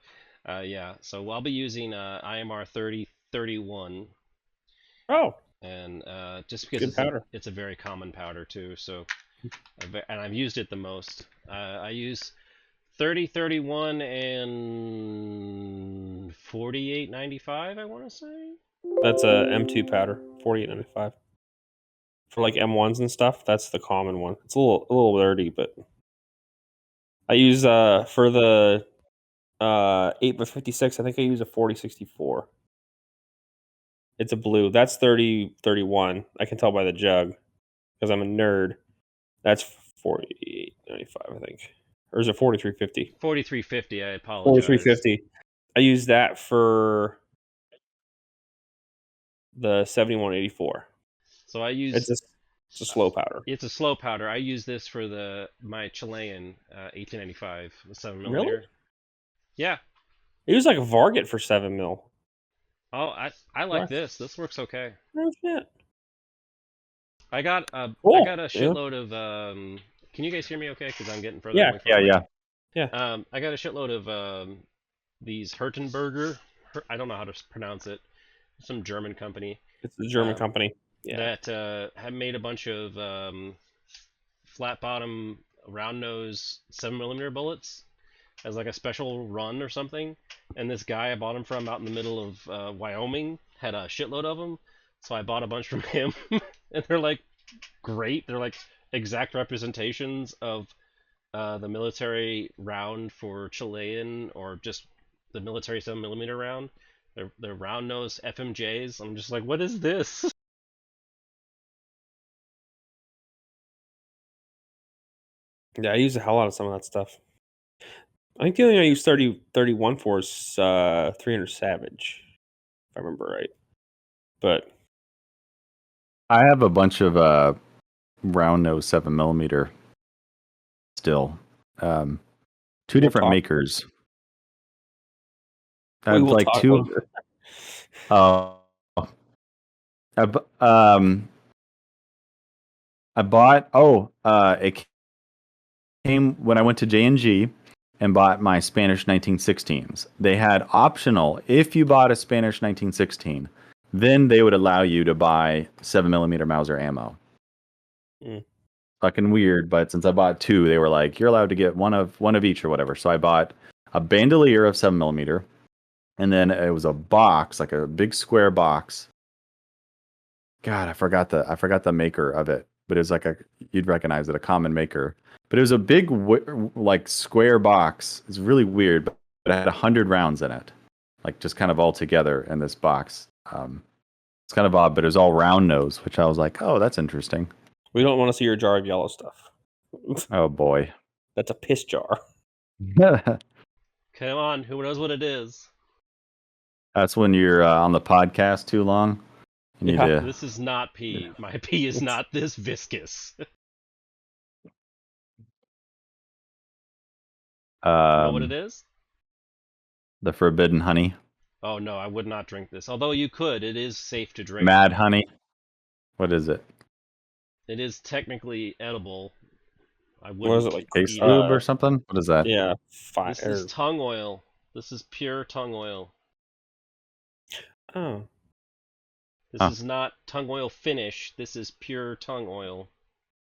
yeah. So I'll be using IMR 3031, Oh, and just because good powder. it's a very common powder too. So, and I've used it the most. I use 3031 and 4895. I want to say. That's a M2 powder, 4895. For like M1s and stuff, that's the common one. It's a little dirty, but I use for the 8x56, I think I use a 4064. It's a blue. That's 3031. I can tell by the jug because I'm a nerd. That's 4895, I think. Or is it 4350? 4350. I apologize. 4350. I use that for the 7184. So I use It's a slow powder. It's a slow powder. I use this for my Chilean 1895 with 7mm. Really? Yeah. I use like a Varget for 7 mil. Oh, I like Right. this. This works okay. Oh shit. I got Cool. I got a Yeah. shitload of Can you guys hear me okay? Because I'm getting further Yeah, away from the mic. Yeah. I got a shitload of these Hertenberger. I don't know how to pronounce it. Some German company. It's a German company. Yeah. That have made a bunch of flat bottom, round nose 7mm bullets as like a special run or something. And this guy I bought them from out in the middle of Wyoming had a shitload of them, so I bought a bunch from him. And they're like great. They're like exact representations of the military round for Chilean, or just the military 7mm round. They're round nose FMJs. I'm just like, what is this? Yeah, I use a hell out of some of that stuff. I think the only thing I use 31 for is 300 Savage, if I remember right. But I have a bunch of round nose 7mm still. Two different talk. makers. I we have will like talk two. later. I bought. It came when I went to J&G and bought my Spanish 1916s. They had optional, if you bought a Spanish 1916, then they would allow you to buy 7mm Mauser ammo. Fucking weird, but since I bought two, they were like, you're allowed to get one of each or whatever. So I bought a bandolier of 7mm, and then it was a box, like a big square box. God, I forgot the maker of it, but it was like you'd recognize it, a common maker. But it was a big like square box. It's really weird, but it had 100 rounds in it, like just kind of all together in this box. It's kind of odd, but it was all round nose, which I was like, oh, that's interesting. We don't want to see your jar of yellow stuff. Oh boy. That's a piss jar. Come on, who knows what it is? That's when you're on the podcast too long. You need to... This is not pee. My pee is not this viscous. Know what it is? The forbidden honey. Oh no, I would not drink this. Although you could, it is safe to drink. Mad honey. What is it? It is technically edible. I wouldn't. What is it, like Face lube or something? What is that? Yeah, This is tongue oil. This is pure tongue oil. Oh. This is not tongue oil finish. This is pure tongue oil.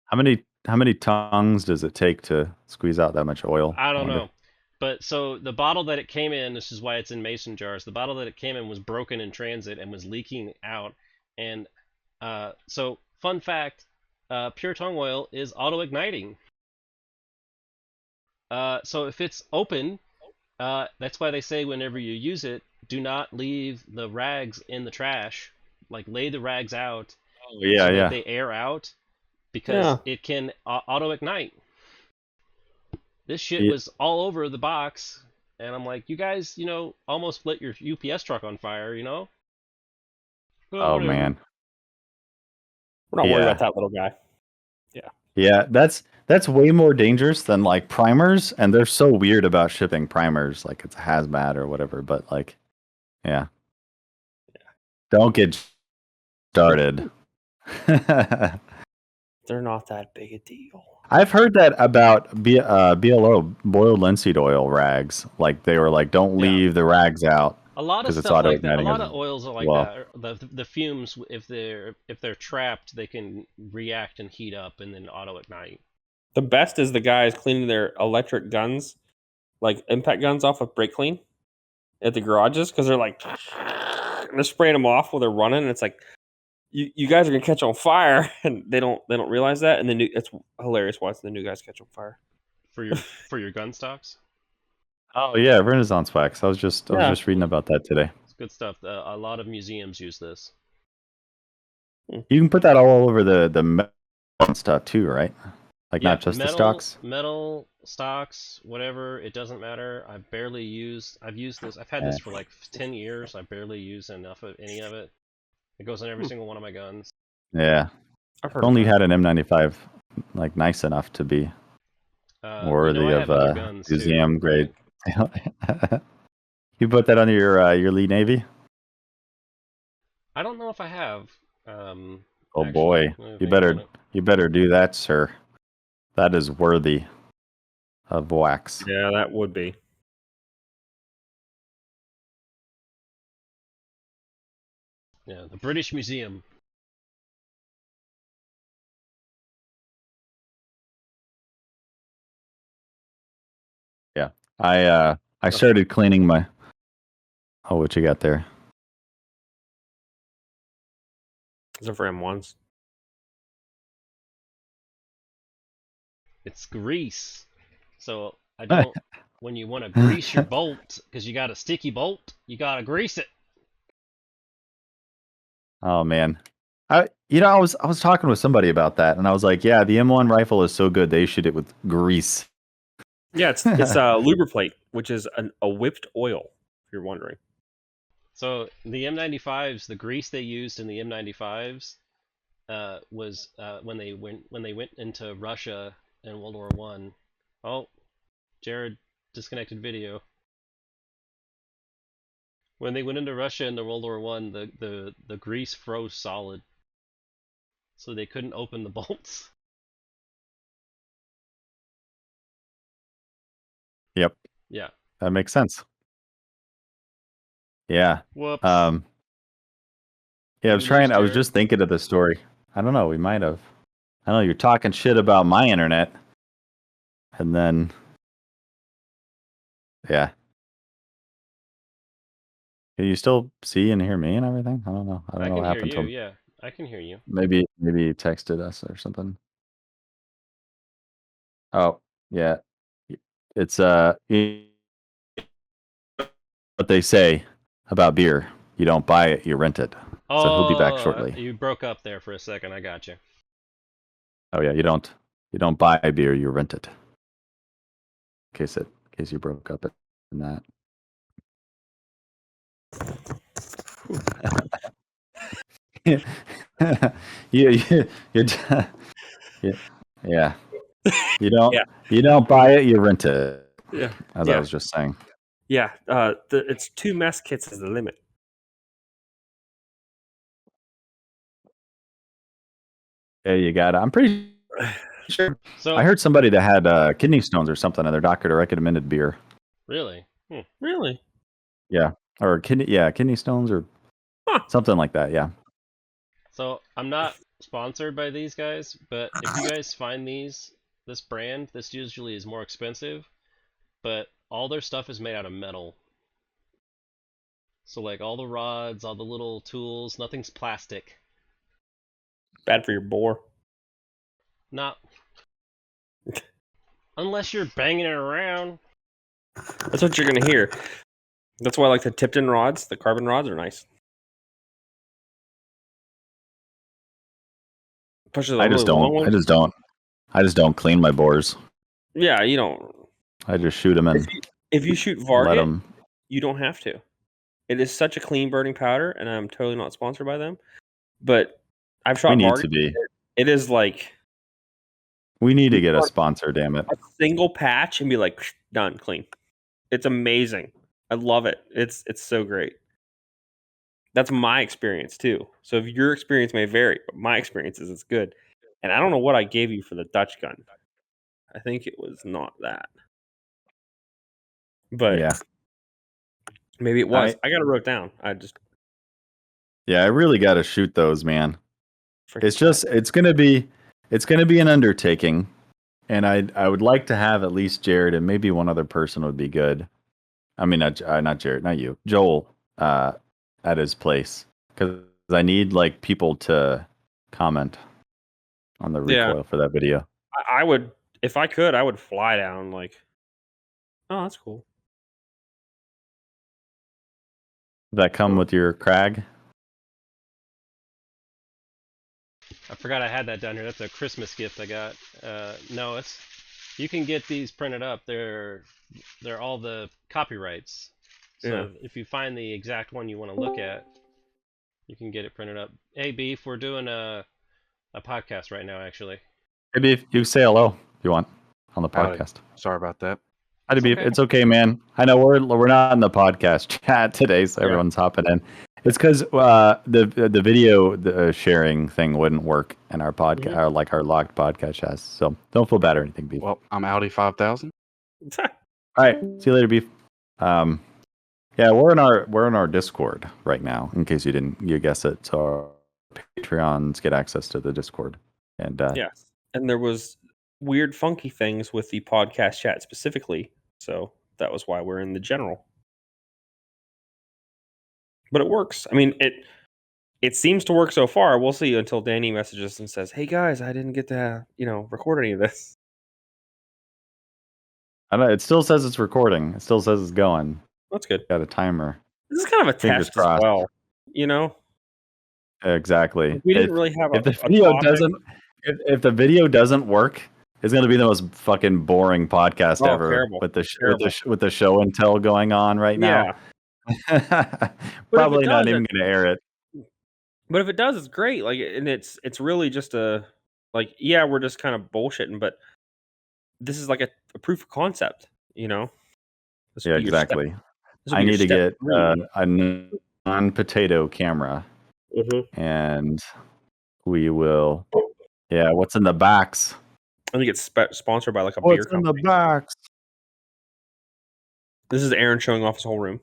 How many tongues does it take to squeeze out that much oil? I don't know. But so the bottle that it came in, this is why it's in mason jars. The bottle that it came in was broken in transit and was leaking out. And so, fun fact, pure tongue oil is auto-igniting. So if it's open, that's why they say whenever you use it, do not leave the rags in the trash. Like, lay the rags out so that they air out, because it can auto-ignite. This shit was all over the box, and I'm like, you guys, almost lit your UPS truck on fire, Oh man. We're not worried about that little guy. Yeah. Yeah, that's way more dangerous than like primers, and they're so weird about shipping primers, like it's a hazmat or whatever, but like, yeah. Don't get started. They're not that big a deal. I've heard that about BLO, boiled linseed oil rags. Like they were like, don't Yeah. leave the rags out A lot of because it's stuff like that. A auto-igniting lot as of oils are like well. that. The fumes, if they're trapped, they can react and heat up and then auto ignite. The best is the guys cleaning their electric guns, like impact guns, off with brake clean at the garages because they're like, and they're spraying them off while they're running. And it's like, you guys are gonna catch on fire, and they don't realize that. And it's hilarious watching the new guys catch on fire. For your gun stocks. Oh yeah, Renaissance wax. I was just reading about that today. It's good stuff. A lot of museums use this. You can put that all over the metal stuff too, right? Like Yeah, not just metal, the stocks. metal stocks, whatever. It doesn't matter. I've used this. I've had this for like 10 years. I barely use enough of any of it. It goes on every single one of my guns. Yeah. I've heard If only of you had an M95 like nice enough to be worthy I of have other guns too. museum grade. You put that on your Lee Navy? I don't know if I have. Oh Actually, boy, let me you think better about it. do that, sir. That is worthy of wax. Yeah, that would be. Yeah, the British Museum. Yeah, I started cleaning my. Oh, what you got there? Those are for M1s. It's grease. So I don't. When you want to grease your bolt, because you got a sticky bolt, you gotta grease it. Oh man, I was talking with somebody about that, and I was like, yeah, the M1 rifle is so good they issued it with grease. Yeah, it's a lubriplate, which is a whipped oil. If you're wondering. So the M95s, the grease they used in the M95s, was when they went into Russia in World War One. Oh, Jared disconnected video. When they went into Russia in the World War One, the grease froze solid, so they couldn't open the bolts. Yep, Yeah. that makes sense. Yeah. Whoops. Yeah, I Did was we trying. lose I was Jared? just thinking of the story. I don't know. We might have. I know you're talking shit about my internet, and then, yeah. Can you still see and hear me and everything? I don't know. I don't I know can what hear happened to you. him. Yeah, I can hear you. Maybe he texted us or something. Oh, yeah. It's what they say about beer. You don't buy it, you rent it. So he'll be back shortly. You broke up there for a second. I got you. Oh yeah, you don't buy beer, you rent it. In case you broke up in that. Yeah. You don't Yeah. you don't buy it, you rent it. Yeah. As I was just saying. Yeah. It's 2 mess kits is the limit. Yeah, you got it. I'm pretty sure. So I heard somebody that had kidney stones or something, and their doctor recommended beer. really, Really? Yeah, or kidney stones or something like that. Yeah. so I'm not sponsored by these guys, but if you guys find this brand, this usually is more expensive, but all their stuff is made out of metal. So like all the rods, all the little tools, nothing's plastic. Bad for your bore. Not unless you're banging it around. That's what you're gonna hear. That's why I like the Tipton rods. The carbon rods are nice. Especially the I just really long don't. ones. I just don't clean my bores. Yeah, you don't. I just shoot them and If you shoot let Varget, them. you don't have to. It is such a clean burning powder, and I'm totally not sponsored by them. But I've We shot need Varget. to be. It is like We need to get a sponsor. Damn it! a single patch and be like done, clean. It's amazing. I love it. It's so great. That's my experience too. So if your experience may vary, but my experience is it's good. And I don't know what I gave you for the Dutch gun. I think it was not that. But Yeah. maybe it was. I got it wrote down. I just Yeah, I really got to shoot those, man. It's forget. just it's gonna be an undertaking, and I would like to have at least Jared and maybe one other person would be good. I mean, not Jared, not you, Joel, at his place, because I need like people to comment on the Yeah. recoil for that video. I would, if I could, I would fly down. Like, oh, that's cool. Does that come with your Crag? I forgot I had that down here. That's a Christmas gift I got. No, it's you can get these printed up. They're all the copyrights. So if you find the exact one you want to look at, you can get it printed up. Hey Beef, we're doing a podcast right now actually. Maybe if you say hello if you want on the Howdy. podcast. Sorry about that. Howdy, It's Beef. okay. It's okay, man. I know we're not in the podcast chat today, so everyone's hopping in. It's because the video sharing thing wouldn't work in our podcast, or like our locked podcast chat. So don't feel bad or anything, Beef. Well, I'm Audi 5000. All right, see you later, Beef. Yeah, we're in our Discord right now. In case you guess it, so our Patreons get access to the Discord. And Yes. And there was weird, funky things with the podcast chat specifically. So that was why we're in the general. But it works. I mean, it seems to work so far. We'll see until Danny messages and says, "Hey guys, I didn't get to record any of this." I don't know, it still says it's recording. It still says it's going. That's good. Got a timer. This is kind of a Fingers test as crossed. well. You know, Exactly. we didn't really have if the a video topic. doesn't if the video doesn't work, it's going to be the most fucking boring podcast ever terrible. with the show and tell going on right now. Yeah. Probably not does, even going to air it. But if it does, it's great. Like, and it's really just we're just kind of bullshitting, but this is like a proof of concept, you know? This Yeah, would be your step- exactly. this would I be your need to step get 3. a non-potato camera, and we will. Yeah, what's in the box? I think it's sponsored by like a beer What's in company. the box? This is Aaron showing off his whole room.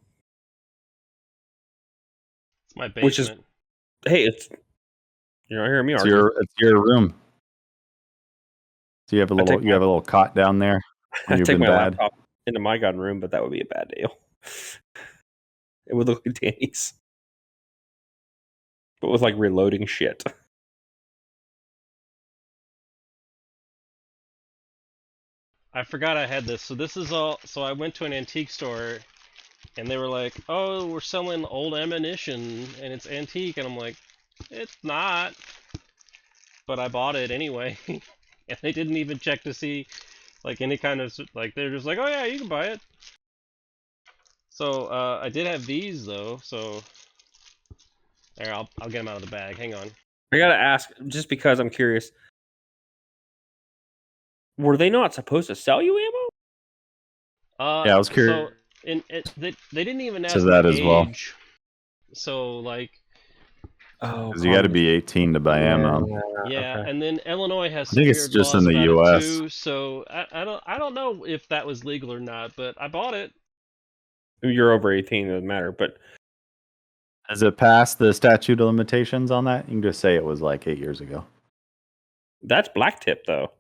It's my basement. Which is, hey, you're not hearing me It's argue. your room. So you have a little cot down there. I You've take been my bad. laptop into my gun room, but that would be a bad deal. It would look like Danny's, but with like reloading shit. I forgot I had this. So this is all. So I went to an antique store, and they were like, "Oh, we're selling old ammunition, and it's antique." And I'm like, "It's not." But I bought it anyway, and they didn't even check to see, like any kind of like. They're just like, "Oh yeah, you can buy it." So I did have these though. So there, I'll get them out of the bag. Hang on. I gotta ask, just because I'm curious. Were they not supposed to sell you ammo? Yeah, I was curious. So they didn't even ask To that my as well. age. So like. Oh, Because you got to be 18 to buy ammo. Yeah, okay. and then Illinois has I some think it's weird just laws in the about US. it too. So I don't know if that was legal or not, but I bought it. You're over 18, it doesn't matter. But Has it passed the statute of limitations on that? You can just say it was like 8 years ago. that's black tip, though.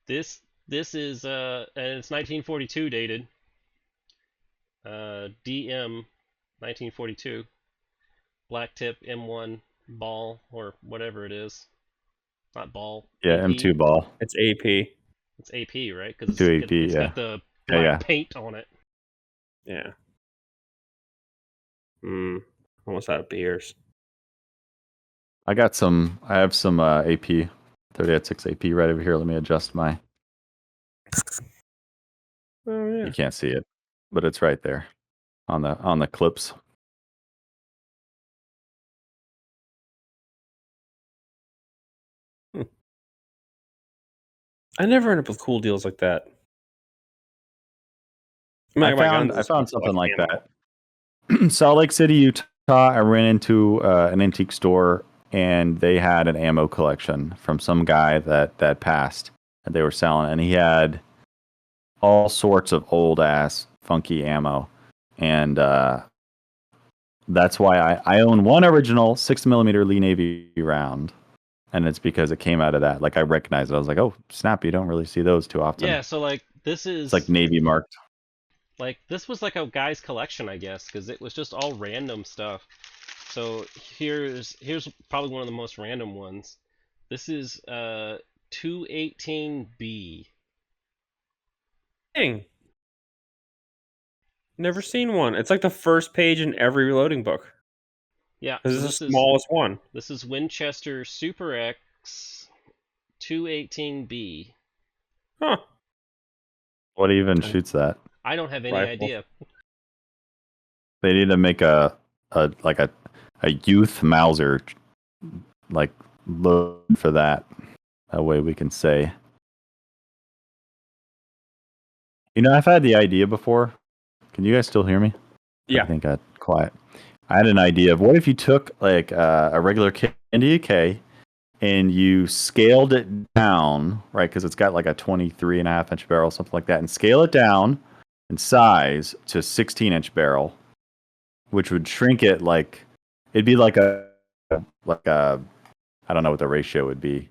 This is and it's 1942 dated. DM 1942. Black tip M1 ball or whatever it is. Not ball. Yeah, AP. M2 ball. It's AP. It's AP, right? Because M2 AP, it's yeah. got the black Yeah. paint on it. Yeah. Almost out of beers. I have some AP 30-6 AP right over here. Let me adjust my. Oh yeah. You can't see it, but it's right there on the clips. I never end up with cool deals like that. I found something like ammo. that. Salt Lake City, Utah. I ran into an antique store, and they had an ammo collection from some guy that passed, and they were selling, and he had all sorts of old ass funky ammo, and that's why I own one original 6mm Lee Navy round, and it's because it came out of that. Like I recognized it. I was like, oh snap! You don't really see those too often. Yeah, so like this is It's like Navy marked. like this was like a guy's collection, I guess, because it was just all random stuff. So here's probably one of the most random ones. This is 218B. Dang. Never seen one. It's like the first page in every reloading book. Yeah, This so is the this is smallest one. this is Winchester Super X 218B. Huh. What even shoots that? I don't have any Rifle. idea. They need to make a youth Mauser, like load for that. That way we can say. You know, I've had the idea before. Can you guys still hear me? Yeah. I think I got quiet. I had an idea of what if you took like a regular Candy AK and you scaled it down, right? Because it's got like a 23.5-inch barrel, something like that, and scale it down in size to 16-inch barrel, which would shrink it like it'd be like a I don't know what the ratio would be,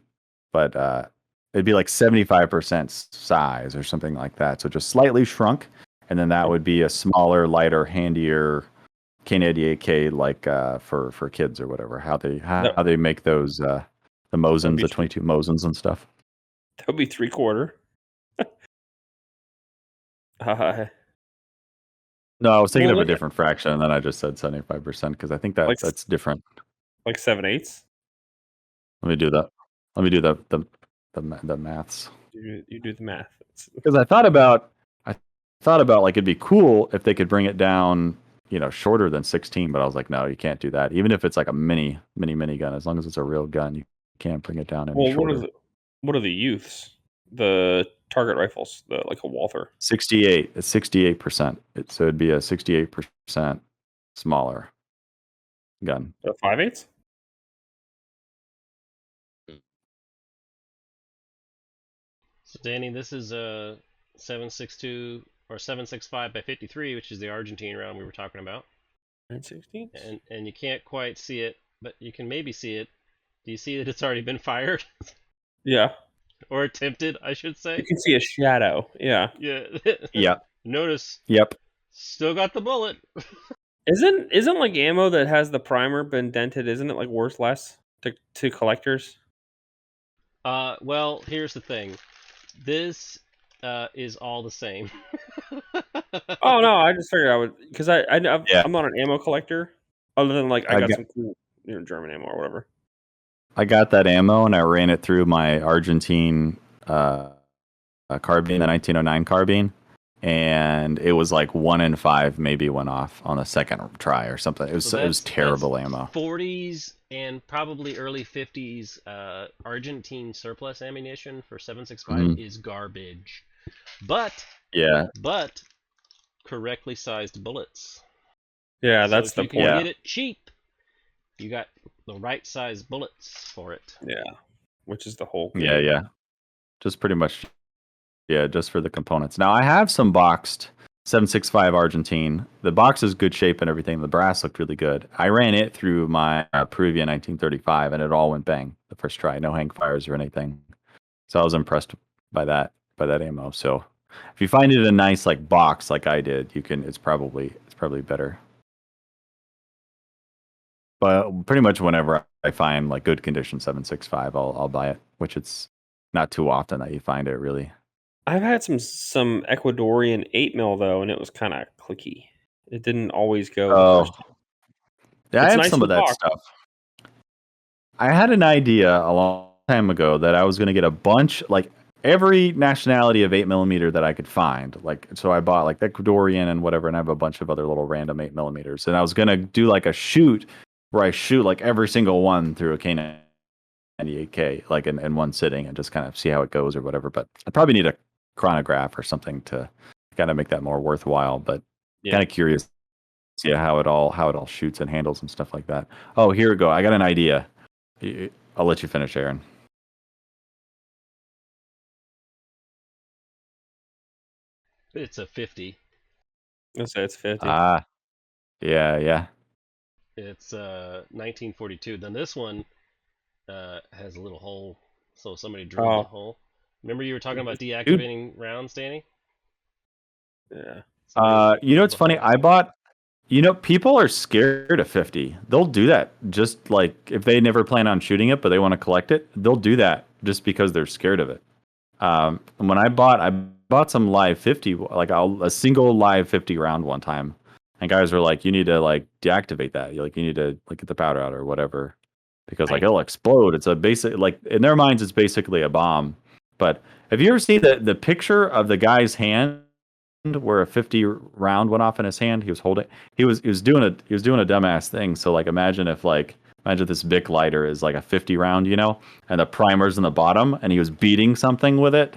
but it'd be like 75% size or something like that. So just slightly shrunk, and then that would be a smaller, lighter, handier Canadian AK, like for kids or whatever. How they make those the Mosins, the 22 Mosins and stuff. That would be 3/4. No, I was thinking Well, of a look at- different fraction, and then I just said 75% because I think that's different. like 7/8. Let me do that. Let me do the maths. You do the math. Because I thought about like it'd be cool if they could bring it down, shorter than 16. But I was like, no, you can't do that. Even if it's like a mini gun, as long as it's a real gun, you can't bring it down any Well, shorter. what are the youths? The target rifles, like a Walther. 68. It's 68%. So it'd be a 68% smaller gun. 5/8. So Danny, this is a 7.62 or 7.65 by 53, which is the Argentine round we were talking about. 9/16. And you can't quite see it, but you can maybe see it. Do you see that it's already been fired? Yeah. Or attempted, I should say. You can see a shadow. Yeah. Yeah. Yep. Notice. Yep. Still got the bullet. Isn't like ammo that has the primer been dented? Isn't it like worth less to collectors? Well, here's the thing. This is all the same. Oh no, I just figured I would because I'm Yeah. not an ammo collector. Other than like I got got- some cool German ammo or whatever. I got that ammo and I ran it through my Argentine carbine, the 1909 carbine, and it was like 1 in 5 maybe went off on the second try or something. It was terrible ammo. 40s and probably early 50s Argentine surplus ammunition for 7.65 is garbage. But correctly sized bullets. Yeah, So that's if the you point. can get it cheap, you got the right size bullets for it. Yeah, which is the whole. Yeah. Just pretty much, just for the components. Now I have some boxed 7.65 Argentine. The box is good shape and everything. The brass looked really good. I ran it through my Peruvian 1935 and it all went bang the first try. No hang fires or anything. So I was impressed by that ammo. So if you find it in a nice like box like I did, you can. It's probably better. But pretty much whenever I find like good condition 7.65, I'll buy it. Which it's not too often that you find it really. I've had some Ecuadorian 8mm though, and it was kind of clicky. It didn't always go. The first time. Yeah, I It's have nice some in of that box. stuff. I had an idea a long time ago that I was going to get a bunch, like every nationality of 8mm that I could find. Like, so I bought like Ecuadorian and whatever, and I have a bunch of other little random 8mm. And I was going to do like a shoot where I shoot like every single one through a K98, like in one sitting, and just kind of see how it goes or whatever. But I probably need a chronograph or something to kind of make that more worthwhile. But kind of curious to see how it all shoots and handles and stuff like that. Oh, here we go. I got an idea. I'll let you finish, Aaron. It's a 50. Let's say it's 50. Ah, yeah. It's 1942. Then this one has a little hole, so somebody drilled Oh. the hole. Remember you were talking about deactivating rounds, Danny? Yeah. Somebody You know drilled what's the funny? hole. People are scared of 50. They'll do that just like if they never plan on shooting it, but they want to collect it. They'll do that just because they're scared of it. And when I bought some live 50, like a single live 50 round one time, and guys were like, "You need to like deactivate that. You need to like get the powder out or whatever, because like it'll explode." It's a basic like in their minds, it's basically a bomb. But have you ever seen the picture of the guy's hand where a 50 round went off in his hand? He was holding. He was doing a dumbass thing. So like imagine this Bic lighter is like a 50 round, and the primer's in the bottom, and he was beating something with it,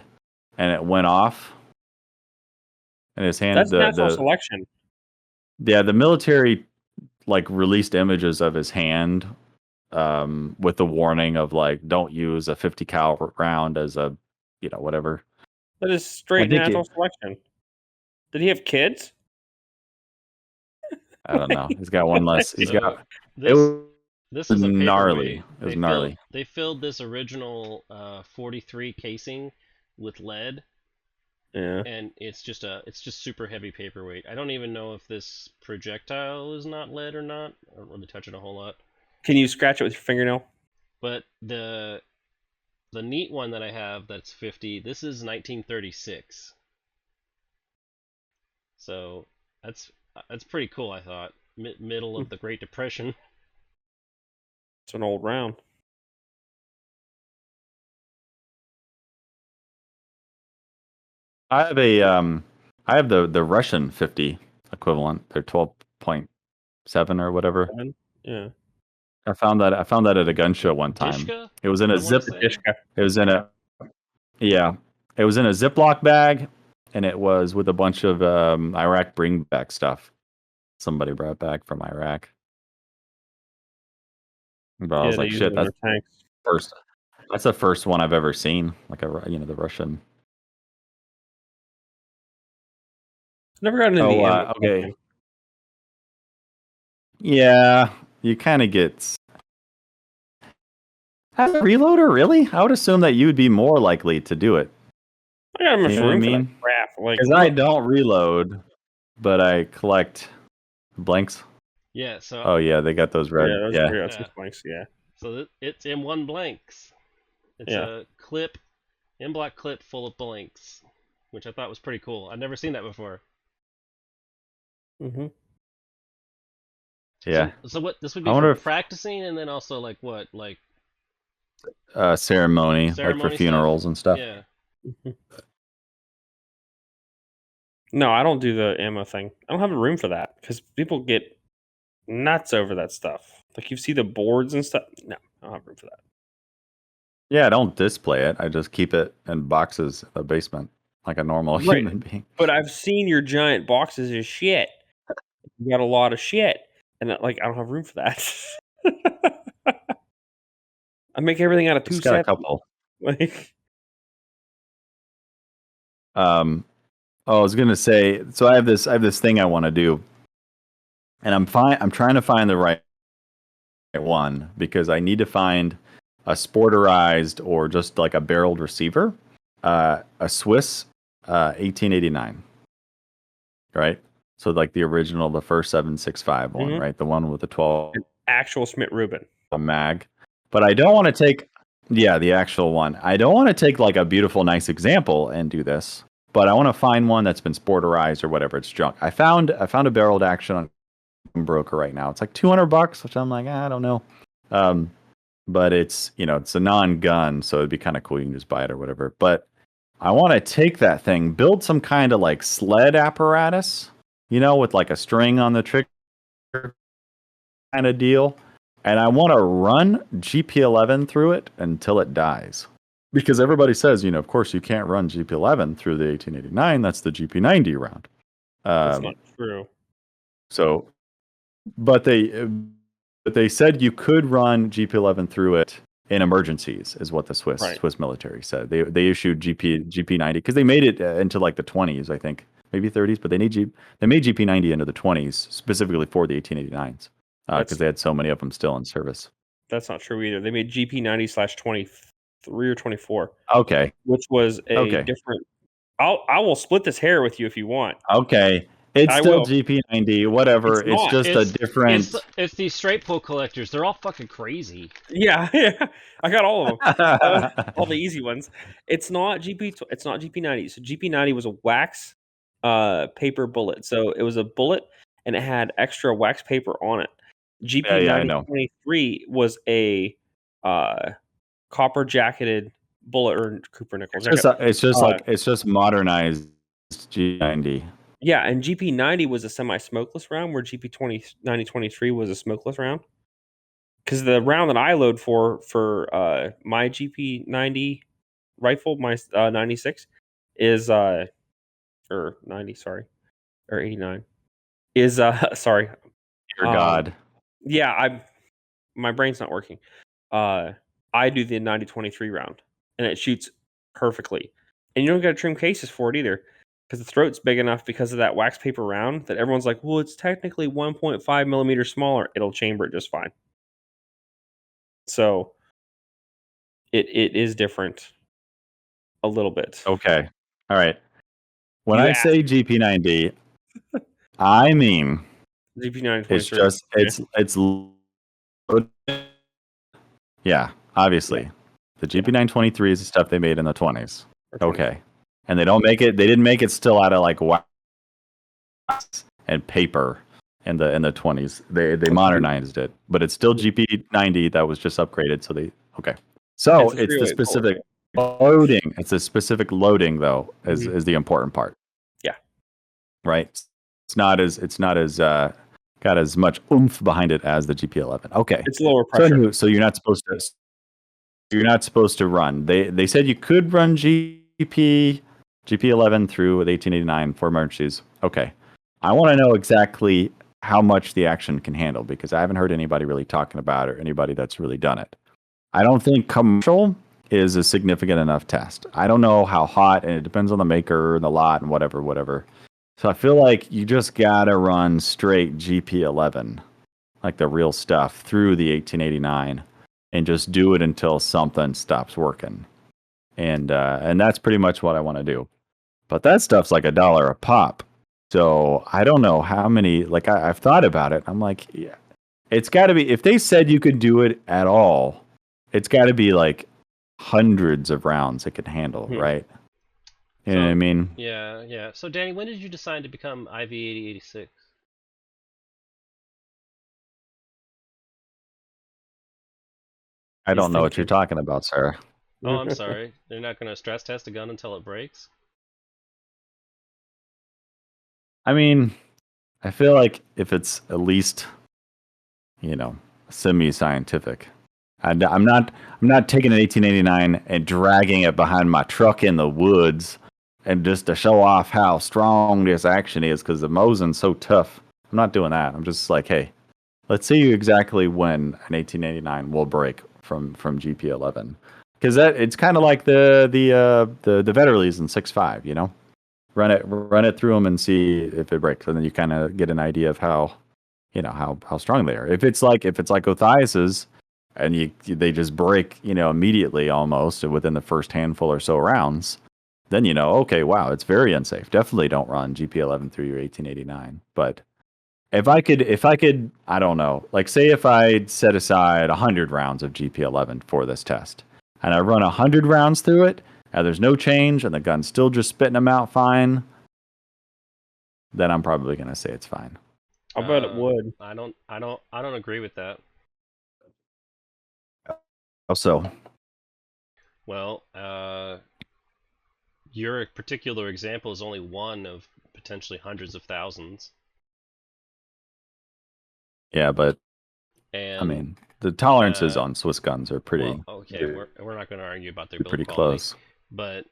and it went off in his hand. That's natural selection. Yeah, the military like released images of his hand with the warning of like don't use a 50 cal round as a whatever. That is straight natural selection. Did he have kids? I don't know. He's got one less. He's So got. this is a gnarly. paperweight. It was gnarly. They filled this original 43 casing with lead. Yeah. And it's just super heavy paperweight. I don't even know if this projectile is not lead or not. I don't really touch it a whole lot. Can you scratch it with your fingernail? But the neat one that I have that's 50, this is 1936. So that's pretty cool, I thought. Middle of the Great Depression. It's an old round. I have the Russian 50 equivalent. They're 12.7 or whatever. Yeah. I found that at a gun show one time. Dishka? It was in a zip. Dishka. It was in a Ziploc bag, and it was with a bunch of Iraq bring back stuff. Somebody brought back from Iraq. But I was like, shit, that's first. That's the first one I've ever seen. Like the Russian. Never gotten into the ammo. Okay. Yeah, you kind of get. As a reloader, really? I would assume that you would be more likely to do it. I got enough room for that crap. Because I don't reload, but I collect blanks. Yeah. So. Oh yeah, they got those red. Yeah, those blanks. Yeah. So it's M1 blanks. It's a clip, M-block clip full of blanks, which I thought was pretty cool. I've never seen that before. Mm-hmm. Yeah. So what this would be for practicing, and then also like what ceremony like for funerals and stuff. Yeah. Mm-hmm. No, I don't do the ammo thing. I don't have a room for that because people get nuts over that stuff. Like you see the boards and stuff. No, I don't have room for that. Yeah, I don't display it. I just keep it in boxes in the basement like a normal human being. But I've seen your giant boxes of shit. You got a lot of shit, and I don't have room for that. I make everything out of 2 got a couple. I was gonna say, so I have this thing I want to do, and I'm trying to find the right one because I need to find a sporterized or just like a barreled receiver, a Swiss 1889, right? So like the original, the first 7.65 one, right? The one with the 12 actual Smith Rubin mag. But I don't want to take the actual one. I don't want to take like a beautiful, nice example and do this. But I want to find one that's been sporterized or whatever. It's junk. I found a barreled action on broker right now. It's like $200, which I'm like, I don't know. But it's it's a non-gun, so it'd be kind of cool. You can just buy it or whatever. But I want to take that thing, build some kind of like sled apparatus, with like a string on the trigger kind of deal, and I want to run GP11 through it until it dies. Because everybody says, of course you can't run GP11 through the 1889. That's the GP90 round. That's not true. So but they said you could run GP11 through it in emergencies, is what the Right. Swiss military said. They issued GP90 because they made it into like the 20s, I think, maybe 30s, but they made GP90 into the 20s specifically for the 1889s because they had so many of them still in service. That's not true either. They made GP90/23 or 24, Okay, which was a okay, different. I will split this hair with you if you want. okay. It's I still will. GP90, whatever. It's It's not. just a different. It's these straight pull collectors. They're all fucking crazy. Yeah, yeah. I got all of them. All the easy ones. It's not It's not GP90. So GP90 was a wax paper bullet. So it was a bullet and it had extra wax paper on it. Yeah, I know. GP9023 was a copper jacketed bullet or Cooper nickel jacket. It's just modernized G90. Yeah, and GP90 was a semi-smokeless round, where GP9023 was a smokeless round. Because the round that I load for my GP90 rifle, my 96 is or 90, sorry, or 89 is sorry. Dear God. Yeah, my brain's not working. I do the 9023 round, and it shoots perfectly. And you don't got to trim cases for it either, because the throat's big enough because of that wax paper round that everyone's like, well, it's technically 1.5 millimeters smaller. It'll chamber it just fine. So it is different a little bit. Okay. All right. When You I asked say GP90, I mean it's GP923. just it's yeah, obviously. Yeah. The GP923 is the stuff they made in the 20s. Or 20. Okay. And they didn't make it still out of like wax and paper in the 20s. They modernized it, but it's still GP90 that was just upgraded, so okay. So it's the specific loading. It's the specific loading though is the important part. Yeah. Right? It's not as got as much oomph behind it as the GP11. Okay. It's lower pressure. So you're not supposed to run. They said you could run GP11 through with 1889 for emergencies. Okay. I want to know exactly how much the action can handle because I haven't heard anybody really talking about it or anybody that's really done it. I don't think commercial is a significant enough test. I don't know how hot, and it depends on the maker and the lot and whatever. So I feel like you just gotta run straight GP11, like the real stuff, through the 1889, and just do it until something stops working. And that's pretty much what I want to do. But that stuff's like $1 a pop. So I don't know how many. Like I've thought about it. I'm like, yeah, it's got to be. If they said you could do it at all, it's got to be like hundreds of rounds it could handle, right? You know what I mean? Yeah. So Danny, when did you decide to become IV8086? I don't know what you're talking about, sir. Oh, I'm sorry. They're not going to stress test a gun until it breaks? I mean, I feel like if it's at least, semi-scientific. I'm not taking an 1889 and dragging it behind my truck in the woods and just to show off how strong this action is because the Mosin's so tough. I'm not doing that. I'm just like, hey, let's see exactly when an 1889 will break from GP11 because it's kind of like the Vetterlies in 6.5, run it through them and see if it breaks, and then you kind of get an idea of how strong they are. If it's like Othias's and they just break immediately almost within the first handful or so rounds, then okay, wow, it's very unsafe. Definitely don't run GP11 through your 1889. But if I could, I don't know, like say if I set aside 100 rounds of GP11 for this test and I run 100 rounds through it and there's no change and the gun's still just spitting them out fine, then I'm probably going to say it's fine. I bet it would. I don't agree with that. How so? Well, your particular example is only one of potentially hundreds of thousands. Yeah, but and I mean, the tolerances on Swiss guns are pretty. Well, okay, we're not going to argue about their build pretty quality, close. But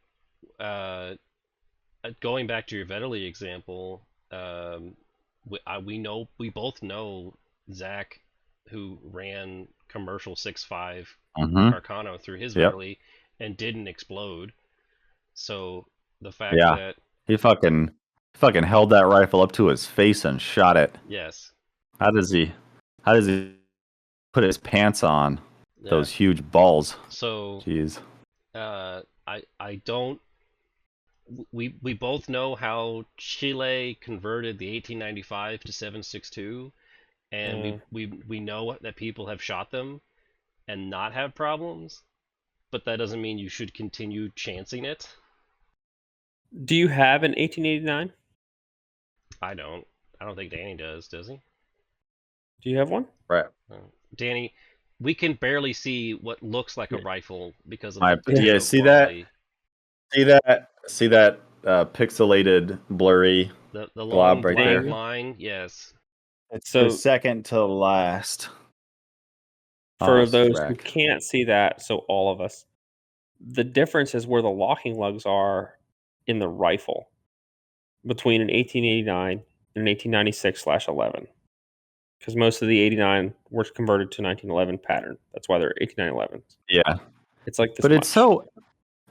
going back to your Vetterli example, we both know Zach, who ran commercial 6.5 Mm-hmm. Carcano through his Yep. belly and didn't explode. So the fact Yeah. that He fucking held that rifle up to his face and shot it. yes, How does he put his pants on? yeah. Those huge balls. So Jeez. I don't. We both know how Chile converted the 1895 to 7.62, and we know that people have shot them and not have problems, but that doesn't mean you should continue chancing it. Do you have an 1889? I don't. I don't think Danny does he? Do you have one? Right. Danny, we can barely see what looks like a rifle because of My the potato yeah, see that? quality. See that pixelated, blurry The long blob right black there? line, yes. It's So- the second to last. For Oh, those who wreck. can't see that, so all of us, the difference is where the locking lugs are in the rifle between an 1889 and an 1896/11. Because most of the 89 were converted to 1911 pattern. That's why they're 8911s. Yeah, It's like this but much. it's so.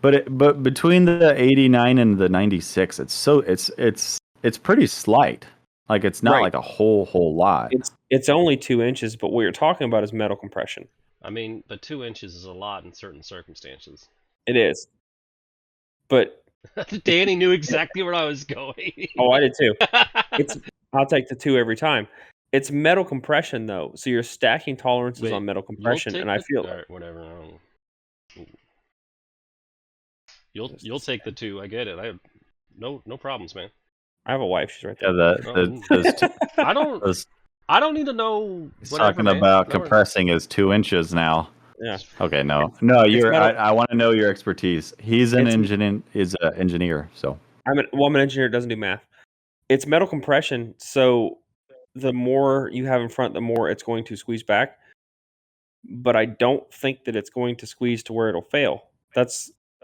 But between the 89 and the 96, it's pretty slight. Like it's not Right. like a whole lot. It's only 2 inches, but what you're talking about is metal compression. I mean, but 2 inches is a lot in certain circumstances. It is. But Danny knew exactly where I was going. oh, I did too. I'll take the 2 every time. It's metal compression though, so you're stacking tolerances Wait, on metal You'll compression, take and I feel alright, whatever. You'll take the 2. I get it. I have no problems, man. I have a wife. She's right Yeah, there. I don't. those I don't need to know. he's Whatever, talking man. about Whatever. compressing is 2 inches now. Yeah. Okay, no, It's metal- I want to know your expertise. He's an It's- engineer, so I'm an engineer that doesn't do math. It's metal compression, so the more you have in front, the more it's going to squeeze back. But I don't think that it's going to squeeze to where it'll fail.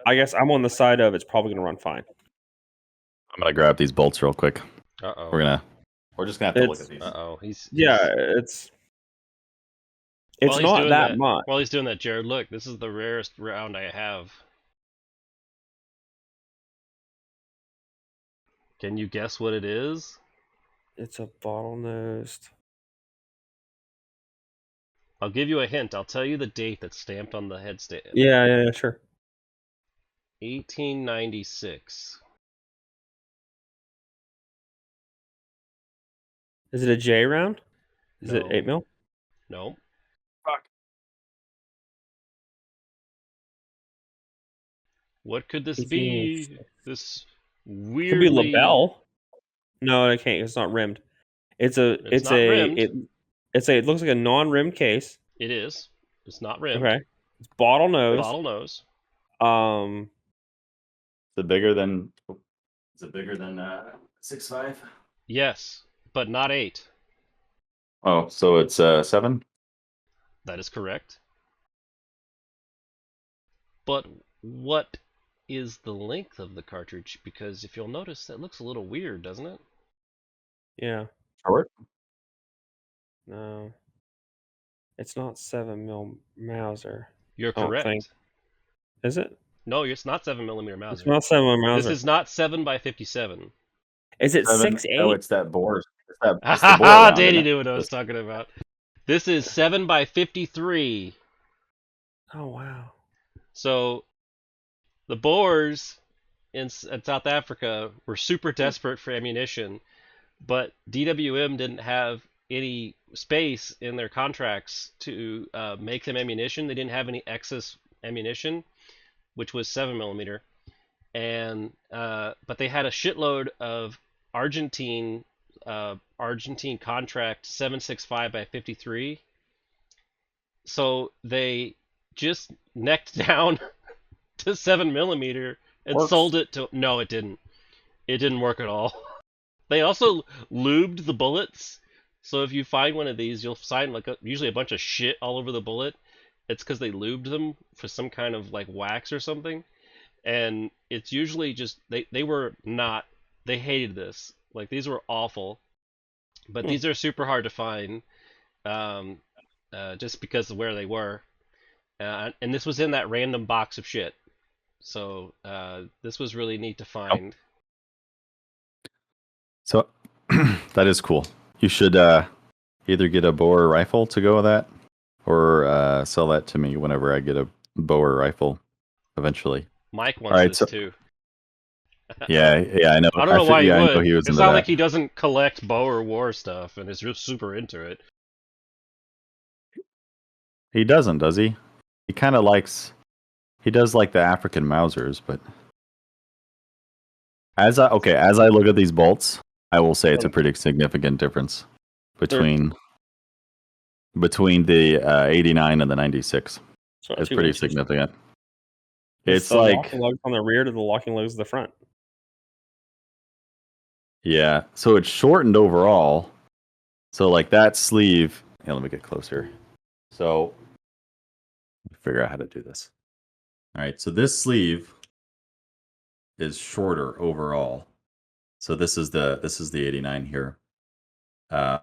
I guess I'm on the side of it's probably going to run fine. I'm gonna grab these bolts real quick. Uh-oh. We're just gonna have to look It's- at these. Uh-oh. He's it's While he's not doing that much. While he's doing that, Jared, look, this is the rarest round I have. Can you guess what it is? It's a bottlenosed. I'll give you a hint. I'll tell you the date that's stamped on the headstand. Yeah, sure. 1896. Is it a J round? Is it No. 8 mil? No. Fuck. What could this be? 1886. This Could weirdly... be lapel. No, it can't. It's not rimmed. It's not rimmed. It looks like a non-rimmed case. It is. It's not rimmed. Okay. It's bottlenose. Bottle nose. Is it bigger than 6.5? Yes, but not 8. Oh, so it's 7? That is correct. But what is the length of the cartridge? Because if you'll notice, that looks a little weird, doesn't it? Yeah. Short? No. It's not 7 mil Mauser. You're I don't correct. think. Is it? No, it's not 7mm It's Mauser. not 7 mil Mauser. This is not 7x57. Is it 7? 6.8? Oh, it's that bore. It's the bore round, Danny isn't it? knew what I was talking about. This is 7x53. Oh wow. So the Boers in South Africa were super desperate for ammunition, but DWM didn't have any space in their contracts to make them ammunition. They didn't have any excess ammunition, which was 7mm, and but they had a shitload of Argentine contract 7.65x53. So they just necked down to 7mm and Works. sold it to. No, it didn't. It didn't work at all. They also lubed the bullets. So if you find one of these, you'll find usually a bunch of shit all over the bullet. It's because they lubed them for some kind of like wax or something. And it's usually just they were not. They hated this. Like these were awful. But these are super hard to find, um, just because of where they were. And this was in that random box of shit. So this was really neat to find. So that is cool. You should either get a bow or rifle to go with that, or sell that to me whenever I get a bow or rifle eventually. Mike All wants right, this so too. Yeah, I know. I don't know why he Yeah, I know would. he was It's into not like that. he doesn't collect bow or war stuff and is just super into it. He doesn't, does he? He kind of likes. He does like the African Mausers, but as I look at these bolts, I will say it's a pretty significant difference between the 89 and the 96. So It's 2 pretty inches. significant. It's It's the like, locking lugs on the rear to the locking lugs to the front. yeah. So it's shortened overall. So like that sleeve. Yeah, let me get closer. So figure out how to do this. All right. So this sleeve is shorter overall. So this is the 89 here. Yeah,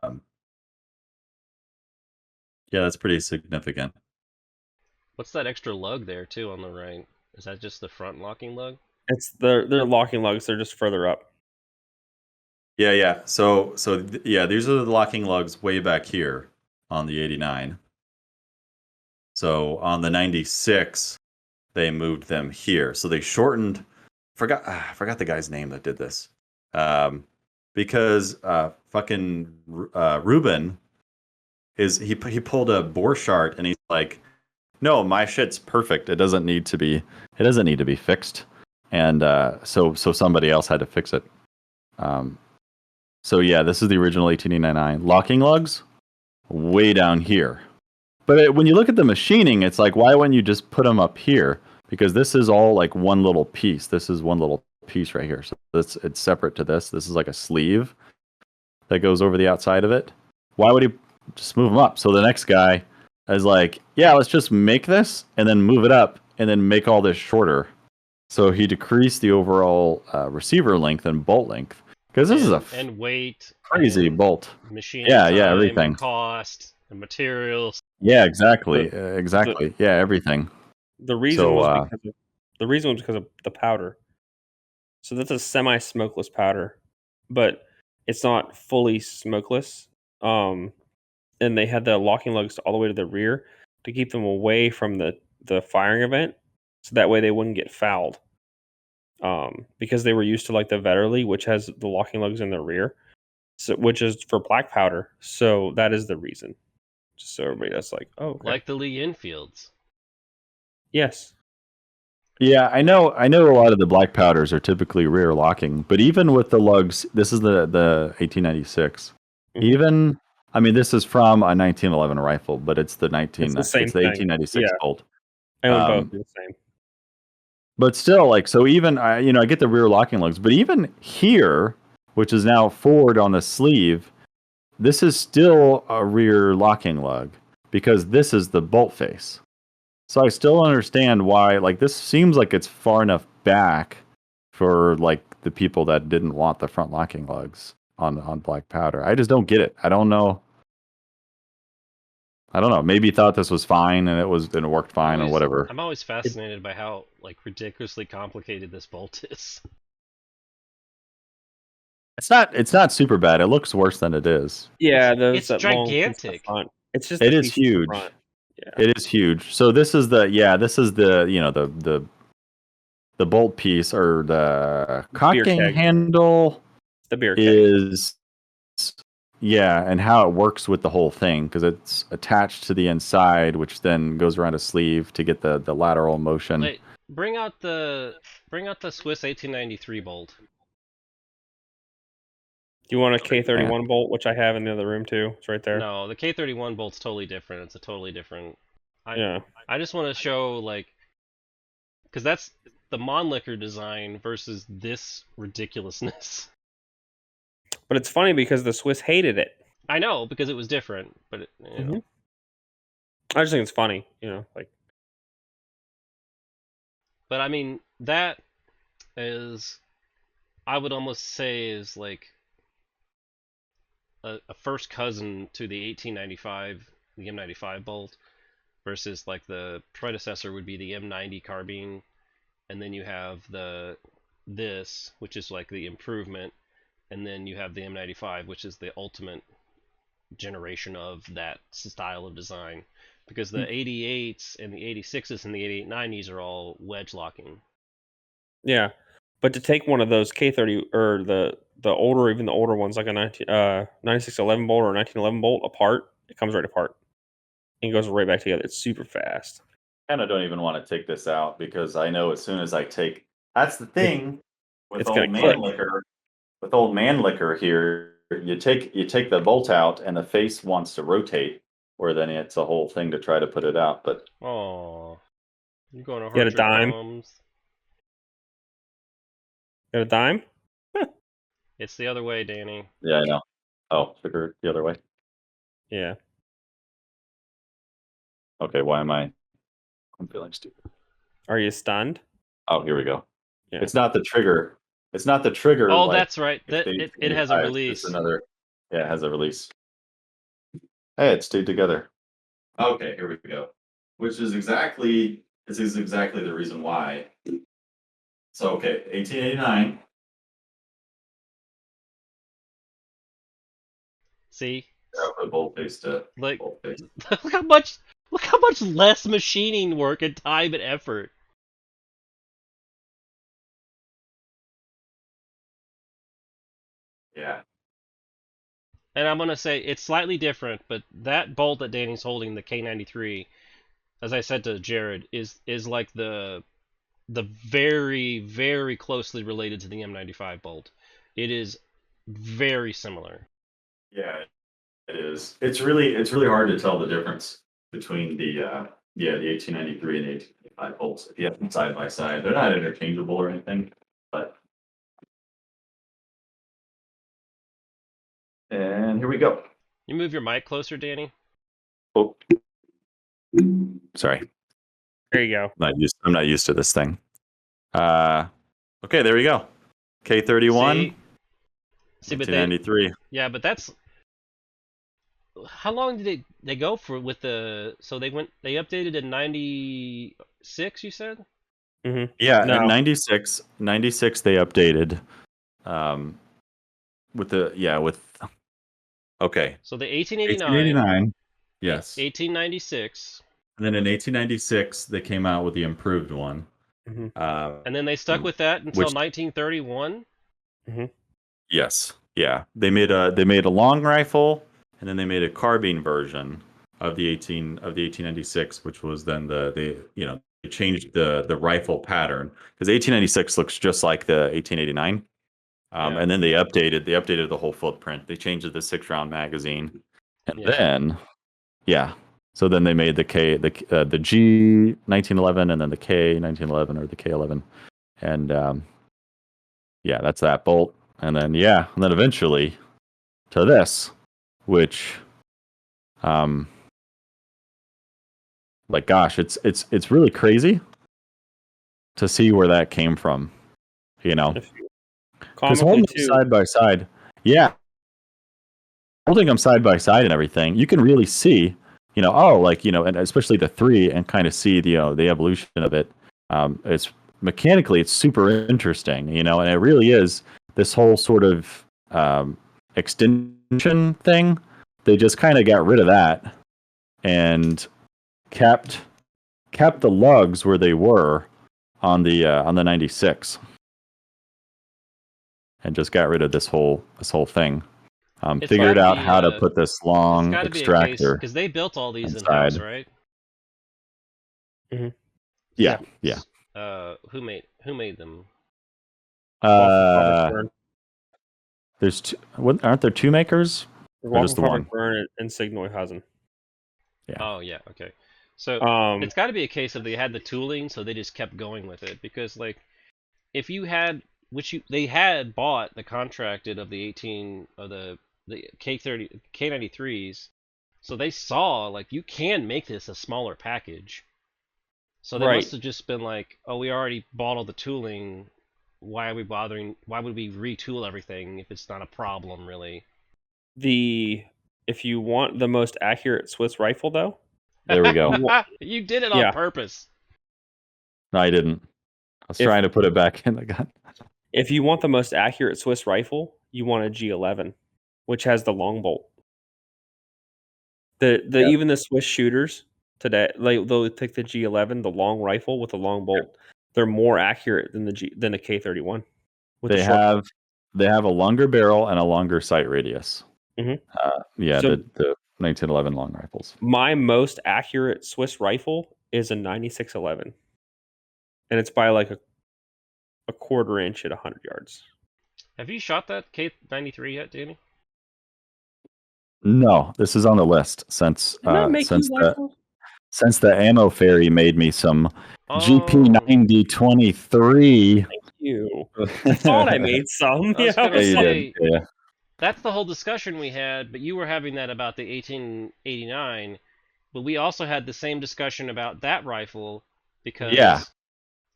that's pretty significant. What's that extra lug there too on the right? Is that just the front locking lug? It's they're locking lugs. They're just further up. Yeah. So yeah, these are the locking lugs way back here on the 89. So on the 96, they moved them here. So they shortened. Forgot the guy's name that did this. Because fucking Ruben he pulled a Borchardt and he's like, no, my shit's perfect. It doesn't need to be fixed. And so somebody else had to fix it. So yeah, this is the original 1899 locking lugs, way down here. But when you look at the machining, it's like, why wouldn't you just put them up here? Because this is all like one little piece. This is one little piece right here. So it's separate to this. This is like a sleeve that goes over the outside of it. Why would he just move them up? So the next guy is like, yeah, let's just make this and then move it up and then make all this shorter. So he decreased the overall receiver length and bolt length. Because this is a and weight, crazy and bolt. machining Yeah, time, everything. and cost, and materials. Yeah, exactly. The- Yeah, everything. The reason So, was because of the powder. So that's a semi-smokeless powder, but it's not fully smokeless. And they had the locking lugs all the way to the rear to keep them away from the firing event, so that way they wouldn't get fouled. Because they were used to like the Vetterli, which has the locking lugs in the rear, so which is for black powder. So that is the reason. Just so everybody that's like, oh, okay. Like the Lee Enfields. Yes. yeah, I know a lot of the black powders are typically rear locking, but even with the lugs, this is the 1896. Mhm. Even, I mean, this is from a 1911 rifle, but it's the It's the same it's the thing. 1896 Yeah. bolt. I own both. They're the same. But still, like, so even I get the rear locking lugs, but even here, which is now forward on the sleeve, this is still a rear locking lug because this is the bolt face. So I still understand why, like, this seems like it's far enough back for like the people that didn't want the front locking lugs on black powder. I just don't get it. I don't know. Maybe he thought this was fine and it worked fine or whatever. I'm always fascinated by how like ridiculously complicated this bolt is. It's not super bad. It looks worse than it is. Yeah, It's that long piece at the gigantic. front. It's just It the is piece at the huge. front. Yeah. It is huge. So this is the the bolt piece or the Beer cocking keg. handle The beer keg. is and how it works with the whole thing because it's attached to the inside, which then goes around a sleeve to get the lateral motion. Wait, bring out the Swiss 1893 bolt. Do you want a K31 bolt, which I have in the other room too? It's right there. No, the K31 bolt's totally different. It's a totally different. Yeah. I just want to show like, because that's the Monlicker design versus this ridiculousness. But it's funny because the Swiss hated it. I know because it was different, but you know. I just think it's funny, like. But I mean, that is, I would almost say is like a first cousin to the 1895, the M95 bolt, versus like the predecessor would be the M90 carbine, and then you have this, which is like the improvement, and then you have the M95, which is the ultimate generation of that style of design. Because the 88s and the 86s and the 8890s are all wedge locking. Yeah, but to take one of those K30 or the older, even the older ones, like a 9611 bolt or a 1911 bolt apart, it comes right apart and goes right back together. It's super fast. Kind of don't even want to take this out because I know as soon as I take, that's the thing with It's gonna old man click. liquor. With old man liquor here, you take the bolt out and the face wants to rotate, or then it's a whole thing to try to put it out. But Oh, you're going to Get a hurt your dime. thumbs. Got a dime? It's the other way, Danny. yeah, I know. Oh, figure the other way. Yeah. Okay, why am I? I'm feeling stupid. Are you stunned? Oh, here we go. Yeah. It's not the trigger. It's not the trigger. Oh, like that's right. it's That the it has a 85, release. It's another. Yeah, it has a release. Hey, it stayed together. Okay, here we go. Which is exactly this is exactly the reason why. So okay, 1889. See, Put boldface to like boldface. look how much less machining work and time and effort. Yeah. And I'm gonna say it's slightly different, but that bolt that Danny's holding, the K93, as I said to Jared, is like the very, very closely related to the M95 bolt. It is very similar. Yeah, it is. It's really hard to tell the difference between the 1893 and the 1895 bolts. If you have them side by side, they're not interchangeable or anything, but and here we go. You move your mic closer, Danny. Oh, sorry. There you go. I'm not used to this thing. Okay, there we go. K31, See, but they 1993. yeah, but that's how long did they go for with the so they updated in 96, you said? Mm-hmm. Yeah, No. and 96 they updated. With okay. So the 1889, 1889. Yes. 1896, And then in 1896 they came out with the improved one. Mm-hmm. and then they stuck with that until Which- 1931. Mm-hmm. Yes. Yeah. They made a long rifle and then they made a carbine version of the 1896, which was then they changed the rifle pattern because 1896 looks just like the 1889. Yeah. And then they updated the whole footprint. They changed it to 6-round magazine, and Yeah. then so then they made the G 1911 and then the K 1911 or the K11, and that's that bolt, and then eventually to this, which like gosh, it's really crazy to see where that came from, because Comically holding them too. side by side, holding them side by side and everything, you can really see, and especially the 3, and kind of see the evolution of it. It's mechanically, it's super interesting, and it really is this whole sort of extension thing. They just kind of got rid of that and kept the lugs where they were on the 96, and just got rid of this whole thing. It's Figured gotta out be, how to put this It's long got to be a case extractor. because they built all these in inside. house, right? Yeah. Who made them? There's aren't there 2 makers? Or just the one? Burn and Signalhusen. Yeah. Oh yeah, okay. So it's got to be a case of they had the tooling, so they just kept going with it. Because like, if you had, they had bought the contracted of the 18 of the K30 K93s, so they saw like you can make this a smaller package. So they must have just been like, oh, we already bought all the tooling. Why are we bothering? Why would we retool everything if it's not a problem, really? if you want the most accurate Swiss rifle, though, There we go. You did it on Yeah. purpose. No, I didn't. I was If- trying to put it back in the gun. if you want the most accurate Swiss rifle, you want a G11, which has the long bolt. Yeah. Even the Swiss shooters today, like they'll take the G11, the long rifle with the long bolt. They're more accurate than the K31. With They the short. have a longer barrel and a longer sight radius. Mhm. Yeah, So- the 1911 long rifles. My most accurate Swiss rifle is a 9611, and it's by like a quarter inch at 100 yards. Have you shot that K93 yet, Danny? No, this is on the list since Didn't that make you like one? since the ammo fairy made me some Oh. GP90 23. You. I thought I made some. I was Yeah, gonna Yeah, you say- did. Yeah. That's the whole discussion we had, but you were having that about the 1889. But we also had the same discussion about that rifle because Yeah.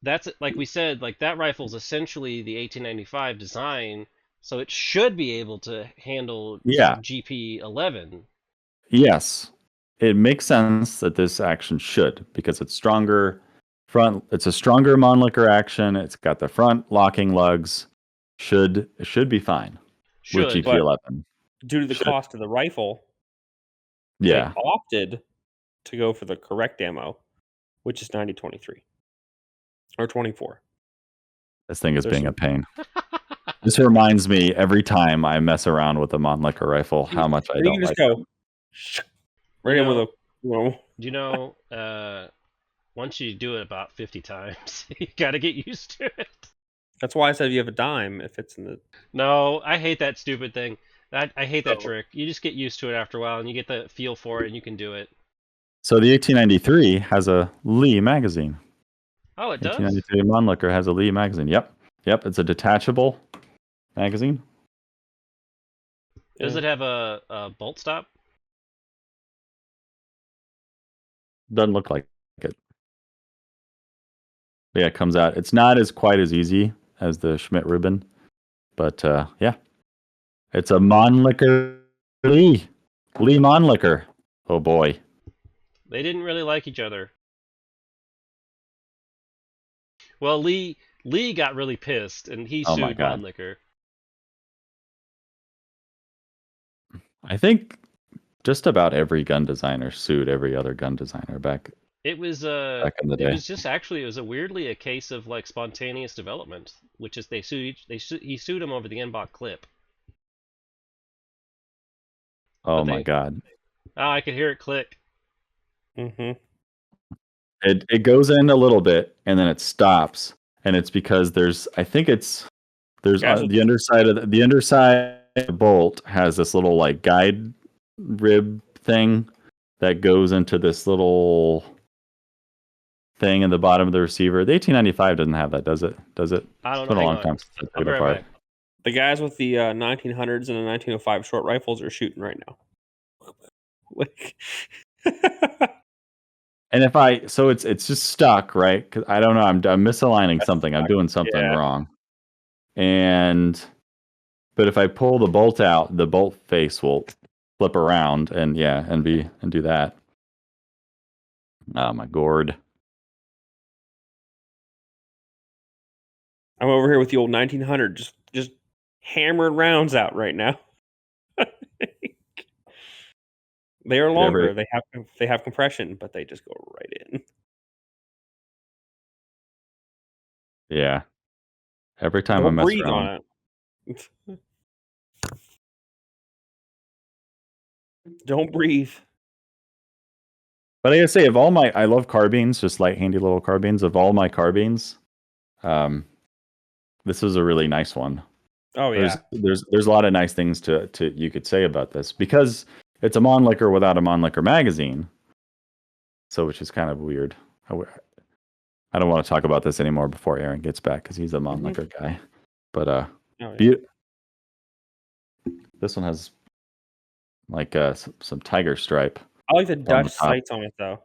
that's like we said, like that rifle's essentially the 1895 design, so it should be able to handle Yeah. GP11. Yes. It makes sense that this action should, because it's stronger front. It's a stronger Monlicker action. It's got the front locking lugs. It should be fine with Should. GP11. due to the Should. cost of the rifle, Yeah. they opted to go for the correct ammo, which is 9023 or 24. This thing is There's being a some- pain. This reminds me every time I mess around with a Monlicker rifle how much I You don't can just like go right in with a. Well, You know, once you do it about 50 times, you gotta get used to it. that's why I said if you have a dime, if it's in the. No, I hate that stupid thing. I hate that Oh. trick. You just get used to it after a while, and you get the feel for it, and you can do it. So the 1893 has a Lee magazine. Oh, it does? 1893 Monlicker has a Lee magazine. Yep. It's a detachable magazine. Does it have a bolt stop? Doesn't look like it. Yeah, it comes out. It's not quite as easy as the Schmidt Rubin, but yeah, it's a Monlicker Lee Monlicker. Oh boy. They didn't really like each other. Well, Lee got really pissed, and he Oh my sued God. Monlicker. I think just about every gun designer sued every other gun designer back It was in the day. it was just actually it was weirdly a case of like spontaneous development, which is he sued him over the N-Bok clip. Oh but my they- God. Oh, I could hear it click. Mm-hmm. It goes in a little bit and then it stops, and it's because there's Guys, the underside of the underside of the bolt has this little like guide rib thing that goes into this little thing in the bottom of the receiver. The 1895 doesn't have that, does it? I don't It's know. been a Hang long on. time since I I'll took be it right apart. back. The guys with the 1900s and the 1905 short rifles are shooting right now. Like, And so it's just stuck, right? Because I don't know, I'm misaligning something. I'm doing something Yeah. wrong. But if I pull the bolt out, the bolt face will flip around and do that. Oh my gourd. I'm over here with the old 1900, just hammering rounds out right now. They are longer. They have compression, but they just go right in. Yeah. Every time I Don't mess breathe around. on it. Don't breathe. But I gotta say, I love carbines, just light, handy little carbines. Of all my carbines, this is a really nice one. Oh yeah. There's a lot of nice things to you could say about this, because it's a Monlicker without a Monlicker magazine. So, which is kind of weird. I don't want to talk about this anymore before Aaron gets back, because he's a Monlicker guy. But Oh, yeah. this one has like some tiger stripe. I like the the Dutch top. sights on it though.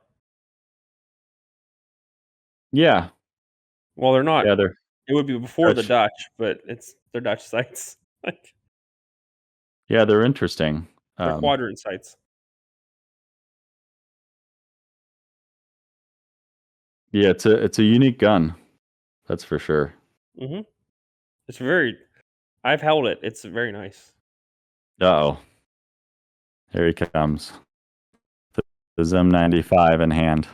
Yeah, Well, they're not. yeah, they're It would be before the Dutch. Dutch, but they're Dutch sights. Like, Yeah, they're interesting. They're quadrant sights. Yeah, it's a unique gun. That's for sure. Mm-hmm. It's very. I've held it. It's very nice. Uh-oh. Here he comes. The M95 in hand.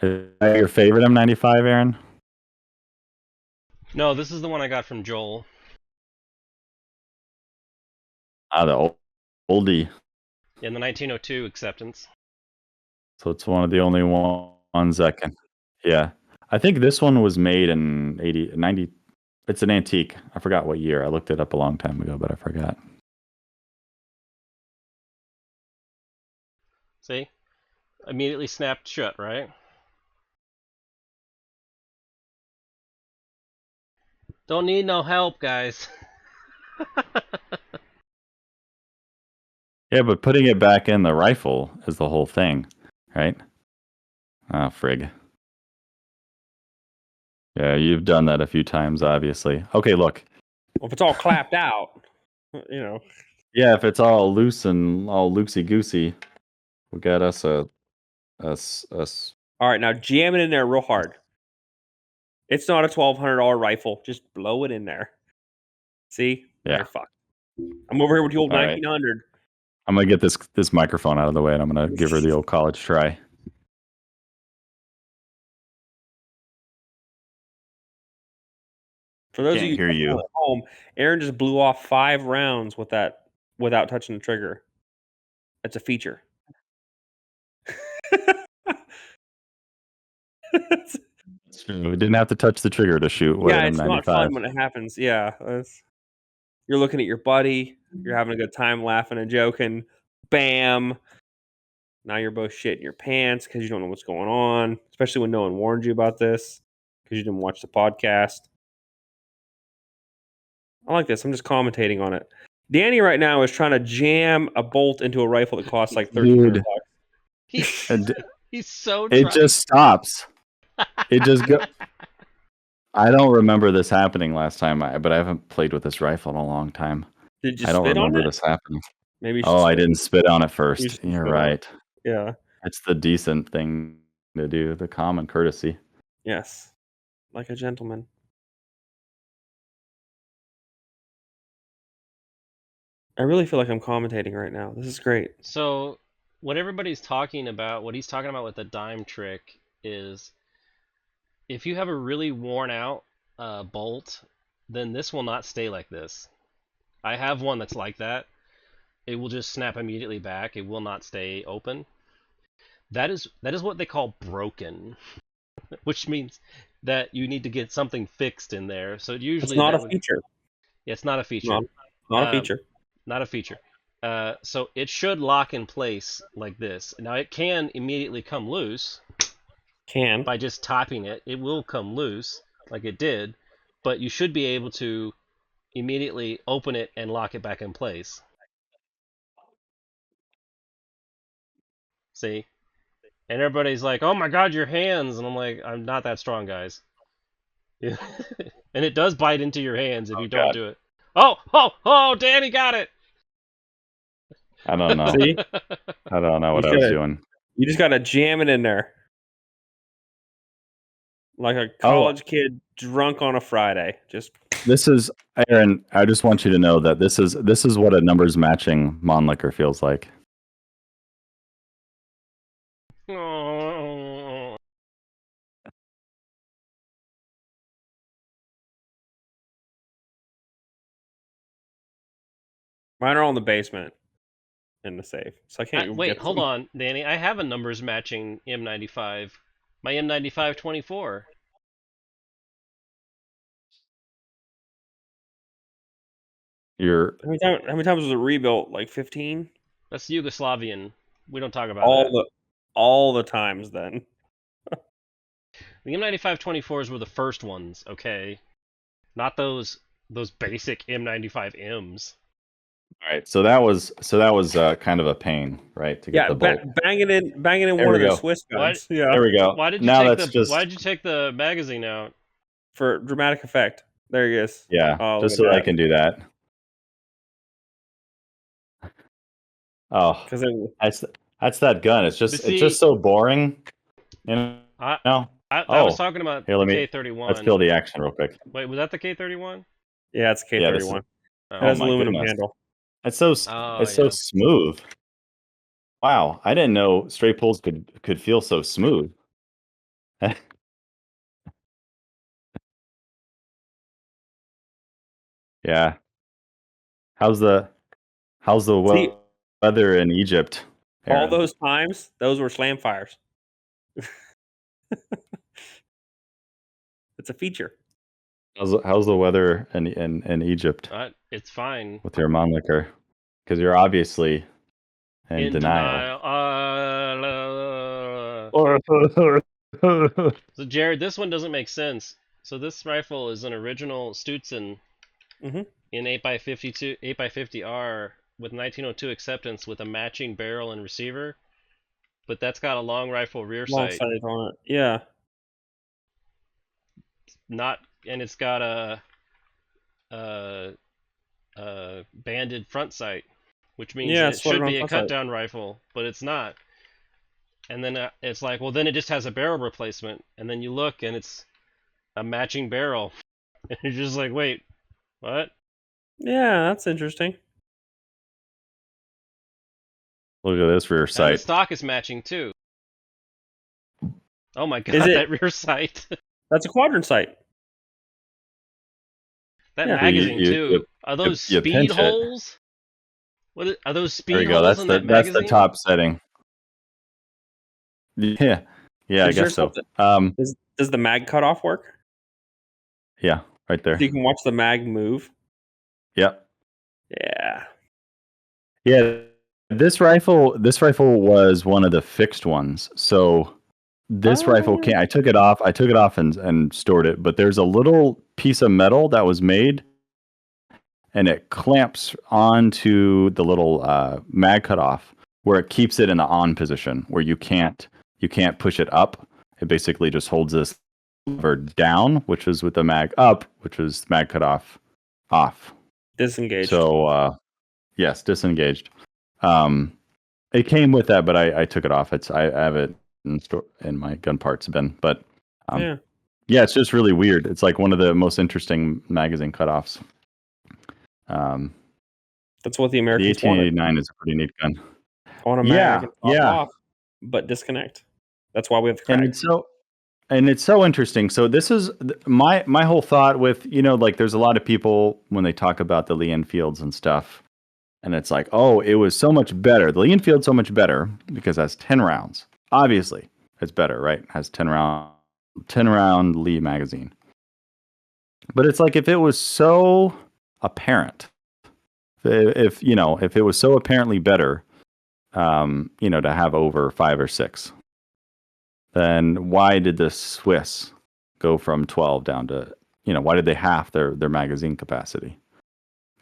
Is that your favorite M95, Aaron? No, this is the one I got from Joel. Ah, the oldie. In the 1902 acceptance. So it's one of the only ones that can. Yeah. I think this one was made in 90. It's an antique. I forgot what year. I looked it up a long time ago, but I forgot. See? Immediately snapped shut, right? Don't need no help, guys. Yeah, but putting it back in the rifle is the whole thing, right? Ah, frig. Yeah, you've done that a few times, obviously. Okay, look. Well, if it's all clapped out, you know. Yeah, if it's all loose and all loosey goosey, we got us a. All right, now jam it in there real hard. It's not a $1,200 rifle. Just blow it in there. See? Yeah. You're fucked. I'm over here with the old All right. 1900. I'm gonna get this microphone out of the way, and I'm gonna give her the old college try. For those Can't of you hear you. at home, Aaron just blew off 5 rounds with that without touching the trigger. That's a feature. It's true. We didn't have to touch the trigger to shoot. Yeah, it's M95. not fun when it happens. Yeah, you're looking at your buddy, you're having a good time, laughing and joking. Bam! Now you're both shitting your pants because you don't know what's going on, especially when no one warned you about this because you didn't watch the podcast. I like this. I'm just commentating on it. Danny right now is trying to jam a bolt into a rifle that costs like $1,300. He's so It just stops. It just go. I don't remember this happening last time, but I haven't played with this rifle in a long time. Did you I don't spit on remember it? this happening. Maybe you should Oh, I spit. didn't spit on it You first. should You're spit on it. right. Yeah. It's the decent thing to do, the common courtesy. Yes. Like a gentleman. I really feel like I'm commentating right now. This is great. So, what everybody's talking about, what he's talking about with the dime trick is if you have a really worn out bolt, then this will not stay like this. I have one that's like that. It will just snap immediately back. It will not stay open. That is what they call broken, which means that you need to get something fixed in there. So usually It's not that a feature. Yeah, it's not a feature. Not a feature. Not a feature. So it should lock in place like this. Now it can immediately come loose Can. by just tapping it. It will come loose like it did, but you should be able to immediately open it and lock it back in place. See? And everybody's like, "Oh my God, your hands!" And I'm like, "I'm not that strong, guys." And it does bite into your hands if you don't do it. Oh! Danny got it. I don't know. See? I don't know what I was doing. You just gotta jam it in there. Like a college kid drunk on a Friday. Just This is Aaron. I just want you to know that this is what a numbers matching Monlicker feels like. Oh. mine are all in the basement in the safe. So I can't even Wait, get hold them. on, Danny. I have a numbers matching M95. My M95 24. You're How many times was it rebuilt? Like 15? That's Yugoslavian. We don't talk about that. All the times then. The M95 24s were the first ones, okay? Not those basic M95 Ms. all right. So that was kind of a pain, right? To get the bolt. Bang it in There one we of the go. Swiss What? guns. Yeah. There we go. Why did you now take the magazine out? For dramatic effect. There he is. Yeah, Oh, just look so at I that. can do that. Oh, because that's that gun. It's But just see, so boring. You I know. I was Oh, talking about here, the let's K31. kill the action real quick. Wait, was that the K31? yeah, it's Yeah, this is. K31. It Oh, Oh has my aluminum goodness. handle. It's so oh so yeah. smooth. Wow, I didn't know straight pulls could feel so smooth. Yeah. How's the See, weather in Egypt, all Aaron? those times, those were slam fires. It's a feature. How's the weather in Egypt It's fine. with your moniker? Because you're obviously in In denial. denial. So Jared, this one doesn't make sense. So this rifle is an original Stutzen Mhm. in 8x52, 8x50R with 1902 acceptance with a matching barrel and receiver, but that's got a long rifle rear Long sight, sight on it. Yeah. not, and it's got a, banded front sight, which means Yeah, that it's it slotted should on be a front sight. cut down rifle, but it's not. And then it's like, well, then it just has a barrel replacement, and then you look and it's a matching barrel, and you're just like, wait, what? Yeah, that's interesting. Look at this rear And the sight. stock is matching too. Oh my god, Is it? that rear sight. That's a quadrant sight. That Yeah. magazine You too. Are those you speed pinch it. holes? Are those There speed we go. holes in that That's the magazine? top setting. Yeah. Yeah, I Is there guess so. something? Does the mag cutoff work? Yeah, right So there. you can watch the mag move. Yep. Yeah. Yeah. This rifle was one of the fixed ones. So this rifle Oh. can't I took it off. And stored it, but there's a little piece of metal that was made and it clamps onto the little mag cutoff where it keeps it in the on position where you can't push it up. It basically just holds this lever down, which is with the mag up, which is mag cutoff off. Disengaged. So yes, disengaged. It came with that, but I took it off. I have it in my gun parts bin, but Yeah. yeah, it's just really weird. It's like one of the most interesting magazine cutoffs. That's what the The Americans wanted. 1889 is a pretty neat gun. On a Yeah, mag and top yeah. off, but disconnect. That's why we have the And crack. it's so interesting. So this is my whole thought with, like there's a lot of people when they talk about the Lee Enfields and stuff, and it's like, oh, it was so much better. The Lee Enfield's so much better because it has 10 rounds. Obviously, it's better, right? It has 10 round Lee magazine. But it's like if it was so apparent, if it was so apparently better, to have over 5 or 6, then why did the Swiss go from 12 down to, why did they halve their magazine capacity?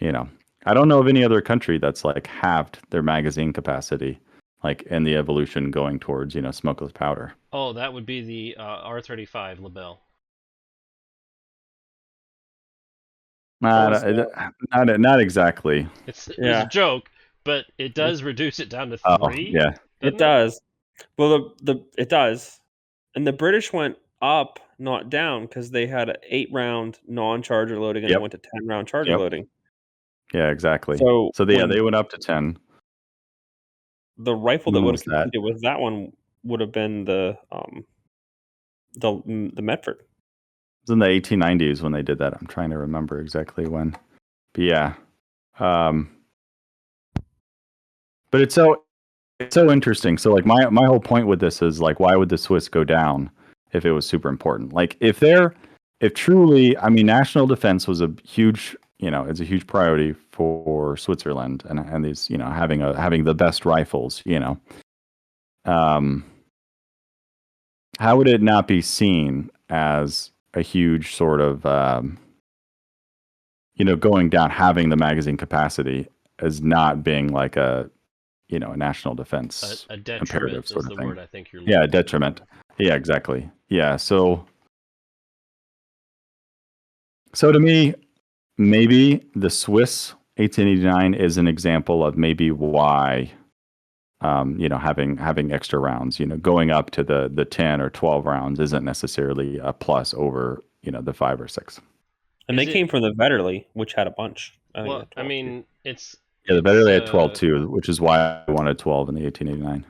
I don't know of any other country that's like halved their magazine capacity, like in the evolution going towards, smokeless powder. Oh, that would be the R35 Lebel. Not exactly. It was Yeah. a joke, but it does reduce it down to Oh, 3. yeah. It does. Well, it does. And the British went up, not down, because they had an 8-round non-charger loading and Yep. it went to 10-round charger Yep. loading. Yeah, exactly. So they went up to 10. The rifle that When would was have that? competed with that one would have been the Medford. It was in the 1890s when they did that. I'm trying to remember exactly when. But yeah. But it's so interesting. So like my whole point with this is like, why would the Swiss go down if it was super important? Like if truly, I mean, national defense was a huge, it's a huge priority for Switzerland and these, having the best rifles, how would it not be seen as a huge sort of, going down, having the magazine capacity as not being like a national defense A detriment imperative sort is of the thing. word I think you're looking Yeah, for. detriment. Yeah, exactly. Yeah, so to me, maybe the Swiss 1889 is an example of maybe why having extra rounds, going up to the 10 or 12 rounds isn't necessarily a plus over, the 5 or 6. And Is they it- came from the Vetterly, which had a bunch. I think Well, it had I 12 too. mean, it's Yeah, the better they had 12 uh, too, which is why I wanted 12 in the 1889.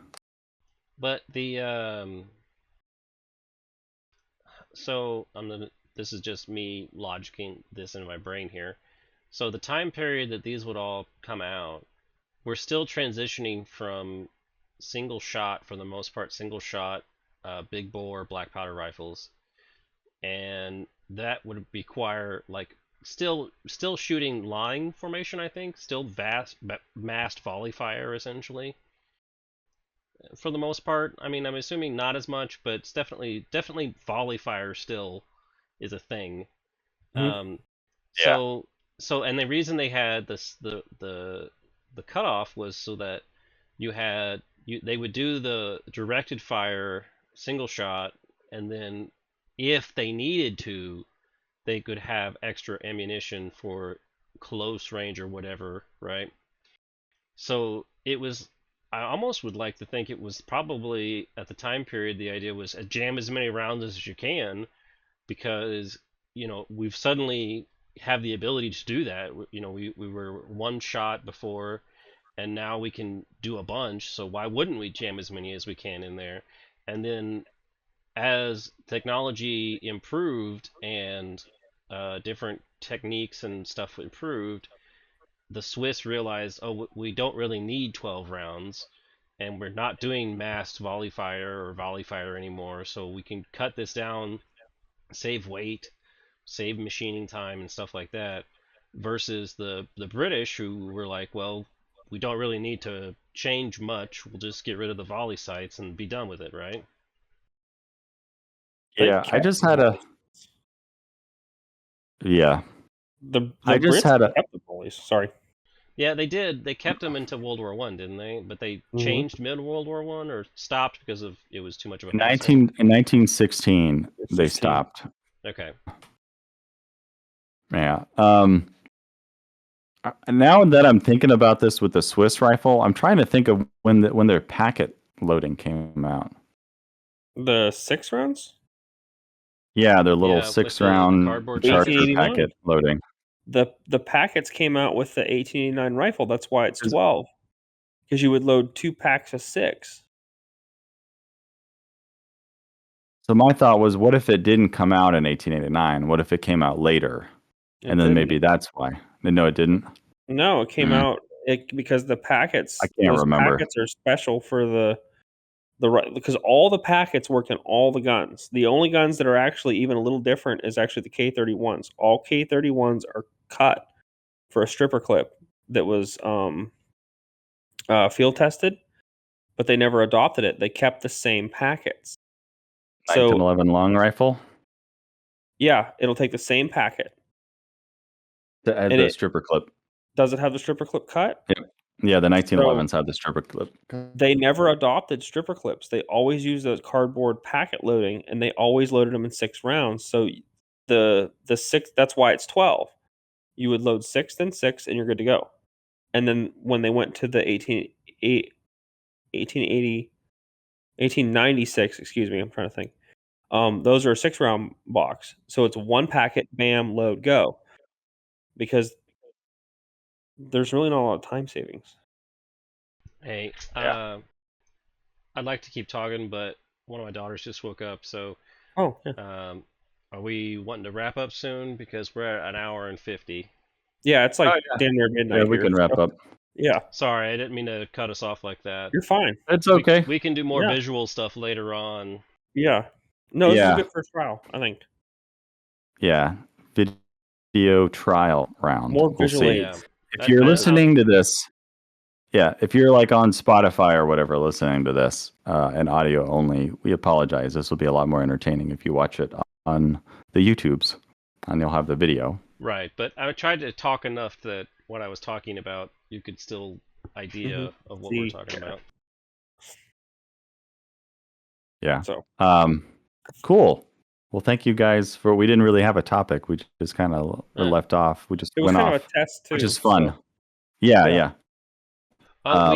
but so this is just me logicking this in my brain here. So the time period that these would all come out, we're still transitioning from single shot, for the most part, single shot, big bore black powder rifles, and that would require like still shooting line formation. I think still massed volley fire essentially. For the most part, I mean, I'm assuming not as much, but it's definitely volley fire still is a thing. Mhm. Yeah. And the reason they had the cutoff was so that they would do the directed fire single shot, and then if they needed to, they could have extra ammunition for close range or whatever, right? So it was. I almost would like to think it was probably at the time period the idea was jam as many rounds as you can, because we've suddenly have the ability to do that. We were one shot before, and now we can do a bunch. So why wouldn't we jam as many as we can in there? And then as technology improved and different techniques and stuff improved, the Swiss realized, oh, we don't really need 12 rounds, and we're not doing massed volley fire or volley fire anymore, so we can cut this down, save weight, save machining time, and stuff like that. Versus the British, who were like, well, we don't really need to change much. We'll just get rid of the volley sights and be done with it, right? They Yeah, I kept just the had a volleys. yeah. The I just Brits had a kept the volleys. Sorry. Yeah, they did. They kept them into World War One, didn't they? But they changed mid World War One, or stopped because of it was too much of a in hassle. 1916 they 16. stopped. Okay. Yeah. Now that I'm thinking about this with the Swiss rifle, I'm trying to think of when their packet loading came out. The 6 rounds? Yeah, their little Yeah, with 6 the round cardboard charger packets. 1889. packet loading. The packets came out with the 1889 rifle. That's why it's Is- 12. Because you would load 2 packs of 6. So my thought was, what if it didn't come out in 1889? What if it came out later? It And then didn't. maybe that's why. No, it didn't. No, it came Mm. out because the packets. I can't those remember. packets are special for because all the packets work in all the guns. The only guns that are actually even a little different is actually the K31s. All K31s are cut for a stripper clip that was field tested, but they never adopted it. They kept the same packets. So 1911 long rifle. yeah, it'll take the same packet. That had And the it stripper clip. does it have the stripper clip cut? Yeah, the So 1911s had the stripper clip. they never adopted stripper clips. They always used a cardboard packet loading, and they always loaded them in 6 rounds. So the 6, that's why it's 12. You would load 6, then 6, and you're good to go. And then when they went to the 1880 1896, excuse me, I'm trying to think. Those are a 6 round box. So it's one packet, bam, load, go. Because there's really not a lot of time savings. Hey, Yeah. I'd like to keep talking, but one of my daughters just woke up, so Oh, yeah. are we wanting to wrap up soon? Because we're at an hour and 50. Yeah, it's like Oh, yeah. damn near midnight Yeah, we here. can wrap up. Yeah, Sorry, I didn't mean to cut us off like that. you're fine. It's okay. We can do more Yeah. visual stuff later on. Yeah. No, this is Yeah. a good first trial, I think. Yeah. Video trial round. More We'll visual see. Yeah. aids. If you're That listening to this, yeah, if you're like on Spotify or whatever listening to this and audio only, we apologize. This will be a lot more entertaining if you watch it on the YouTubes, and you'll have the video. Right, but I tried to talk enough that what I was talking about, you could still idea of what we're See. talking about. Yeah. So Cool. Well, thank you guys for. We didn't really have a topic. We just kind of were Yeah. left off. We just it was went kind off, of a test too. which is fun. so- Yeah, Yeah. yeah. I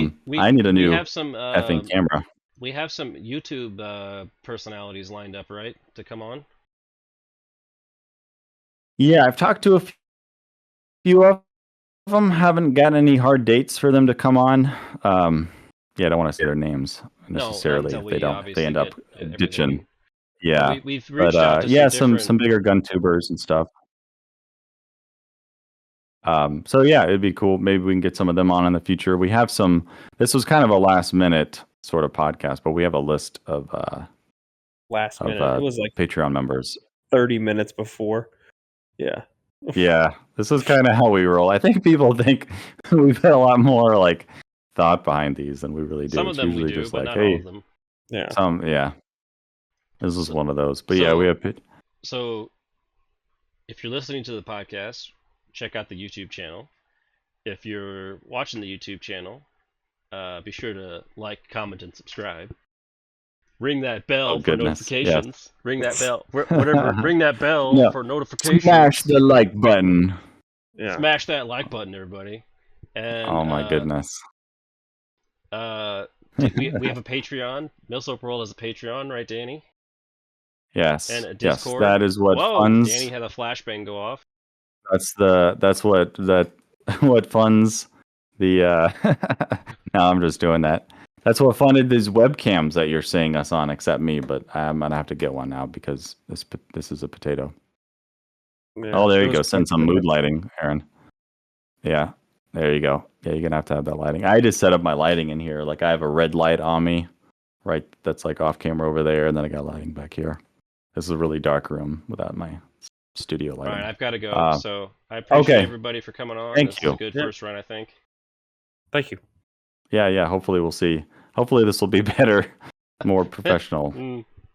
need a we new have some effing camera. we have some YouTube personalities lined up, right, to come on. Yeah, I've talked to a few of them. Haven't got any hard dates for them to come on. Yeah, I don't want to say their names No, not necessarily until if we they obviously end up get everything. ditching. But Yeah, we've reached out to yeah, some different. some bigger gun tubers and stuff. So yeah, it'd be cool. Maybe we can get some of them on in the future. We have some. This was kind of a last minute sort of podcast, but we have a list of Last minute. It was like Patreon members. 30 minutes before. Yeah. Yeah, this is kind of how we roll. I think people think we've had a lot more like thought behind these than we really do. Some of It's them we usually do, just but like, not all hey, of them. Yeah. yeah. This is So- one of those. But yeah, we have. So, if you're listening to the podcast, check out the YouTube channel. If you're watching the YouTube channel, be sure to like, comment, and subscribe. Ring that bell Oh, for goodness, notifications. yes. Ring that bell. Whatever. Ring that bell No, for notifications. Smash the like button. Yeah. Smash that like button, everybody. And Oh my goodness. we have a Patreon. Milsurp World has a Patreon, right, Danny? Yes. And a Yes, Discord. that is what Whoa, funds. Danny had a flashbang go off. That's what funds the no, I'm just doing that. That's what funded these webcams that you're seeing us on, except me, but I'm gonna have to get one now because this is a potato. Yeah. Oh, there It you go. was Send some quite mood lighting, Aaron. Yeah, there you go. Yeah, you're gonna have to have that lighting. I just set up my lighting in here. Like I have a red light on me, right? That's like off camera over there, and then I got lighting back here. This is a really dark room without my studio All lighting. right, I've got to go. So I appreciate everybody for coming on. Thank This you. is a good Yeah. first run, I think. Thank you. Yeah. Hopefully we'll see. Hopefully this will be better, more professional,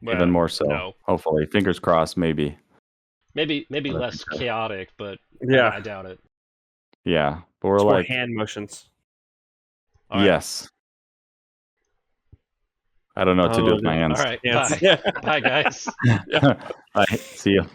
Well, even more so. no. Hopefully, fingers crossed. Maybe. Maybe Well, less that's okay. chaotic, but Yeah. I doubt it. Yeah, but we're It's more like, hand motions. All right. yes. I don't know what to do with my hands. All right. Yes. Bye. Yeah. Bye, guys. Bye. See you.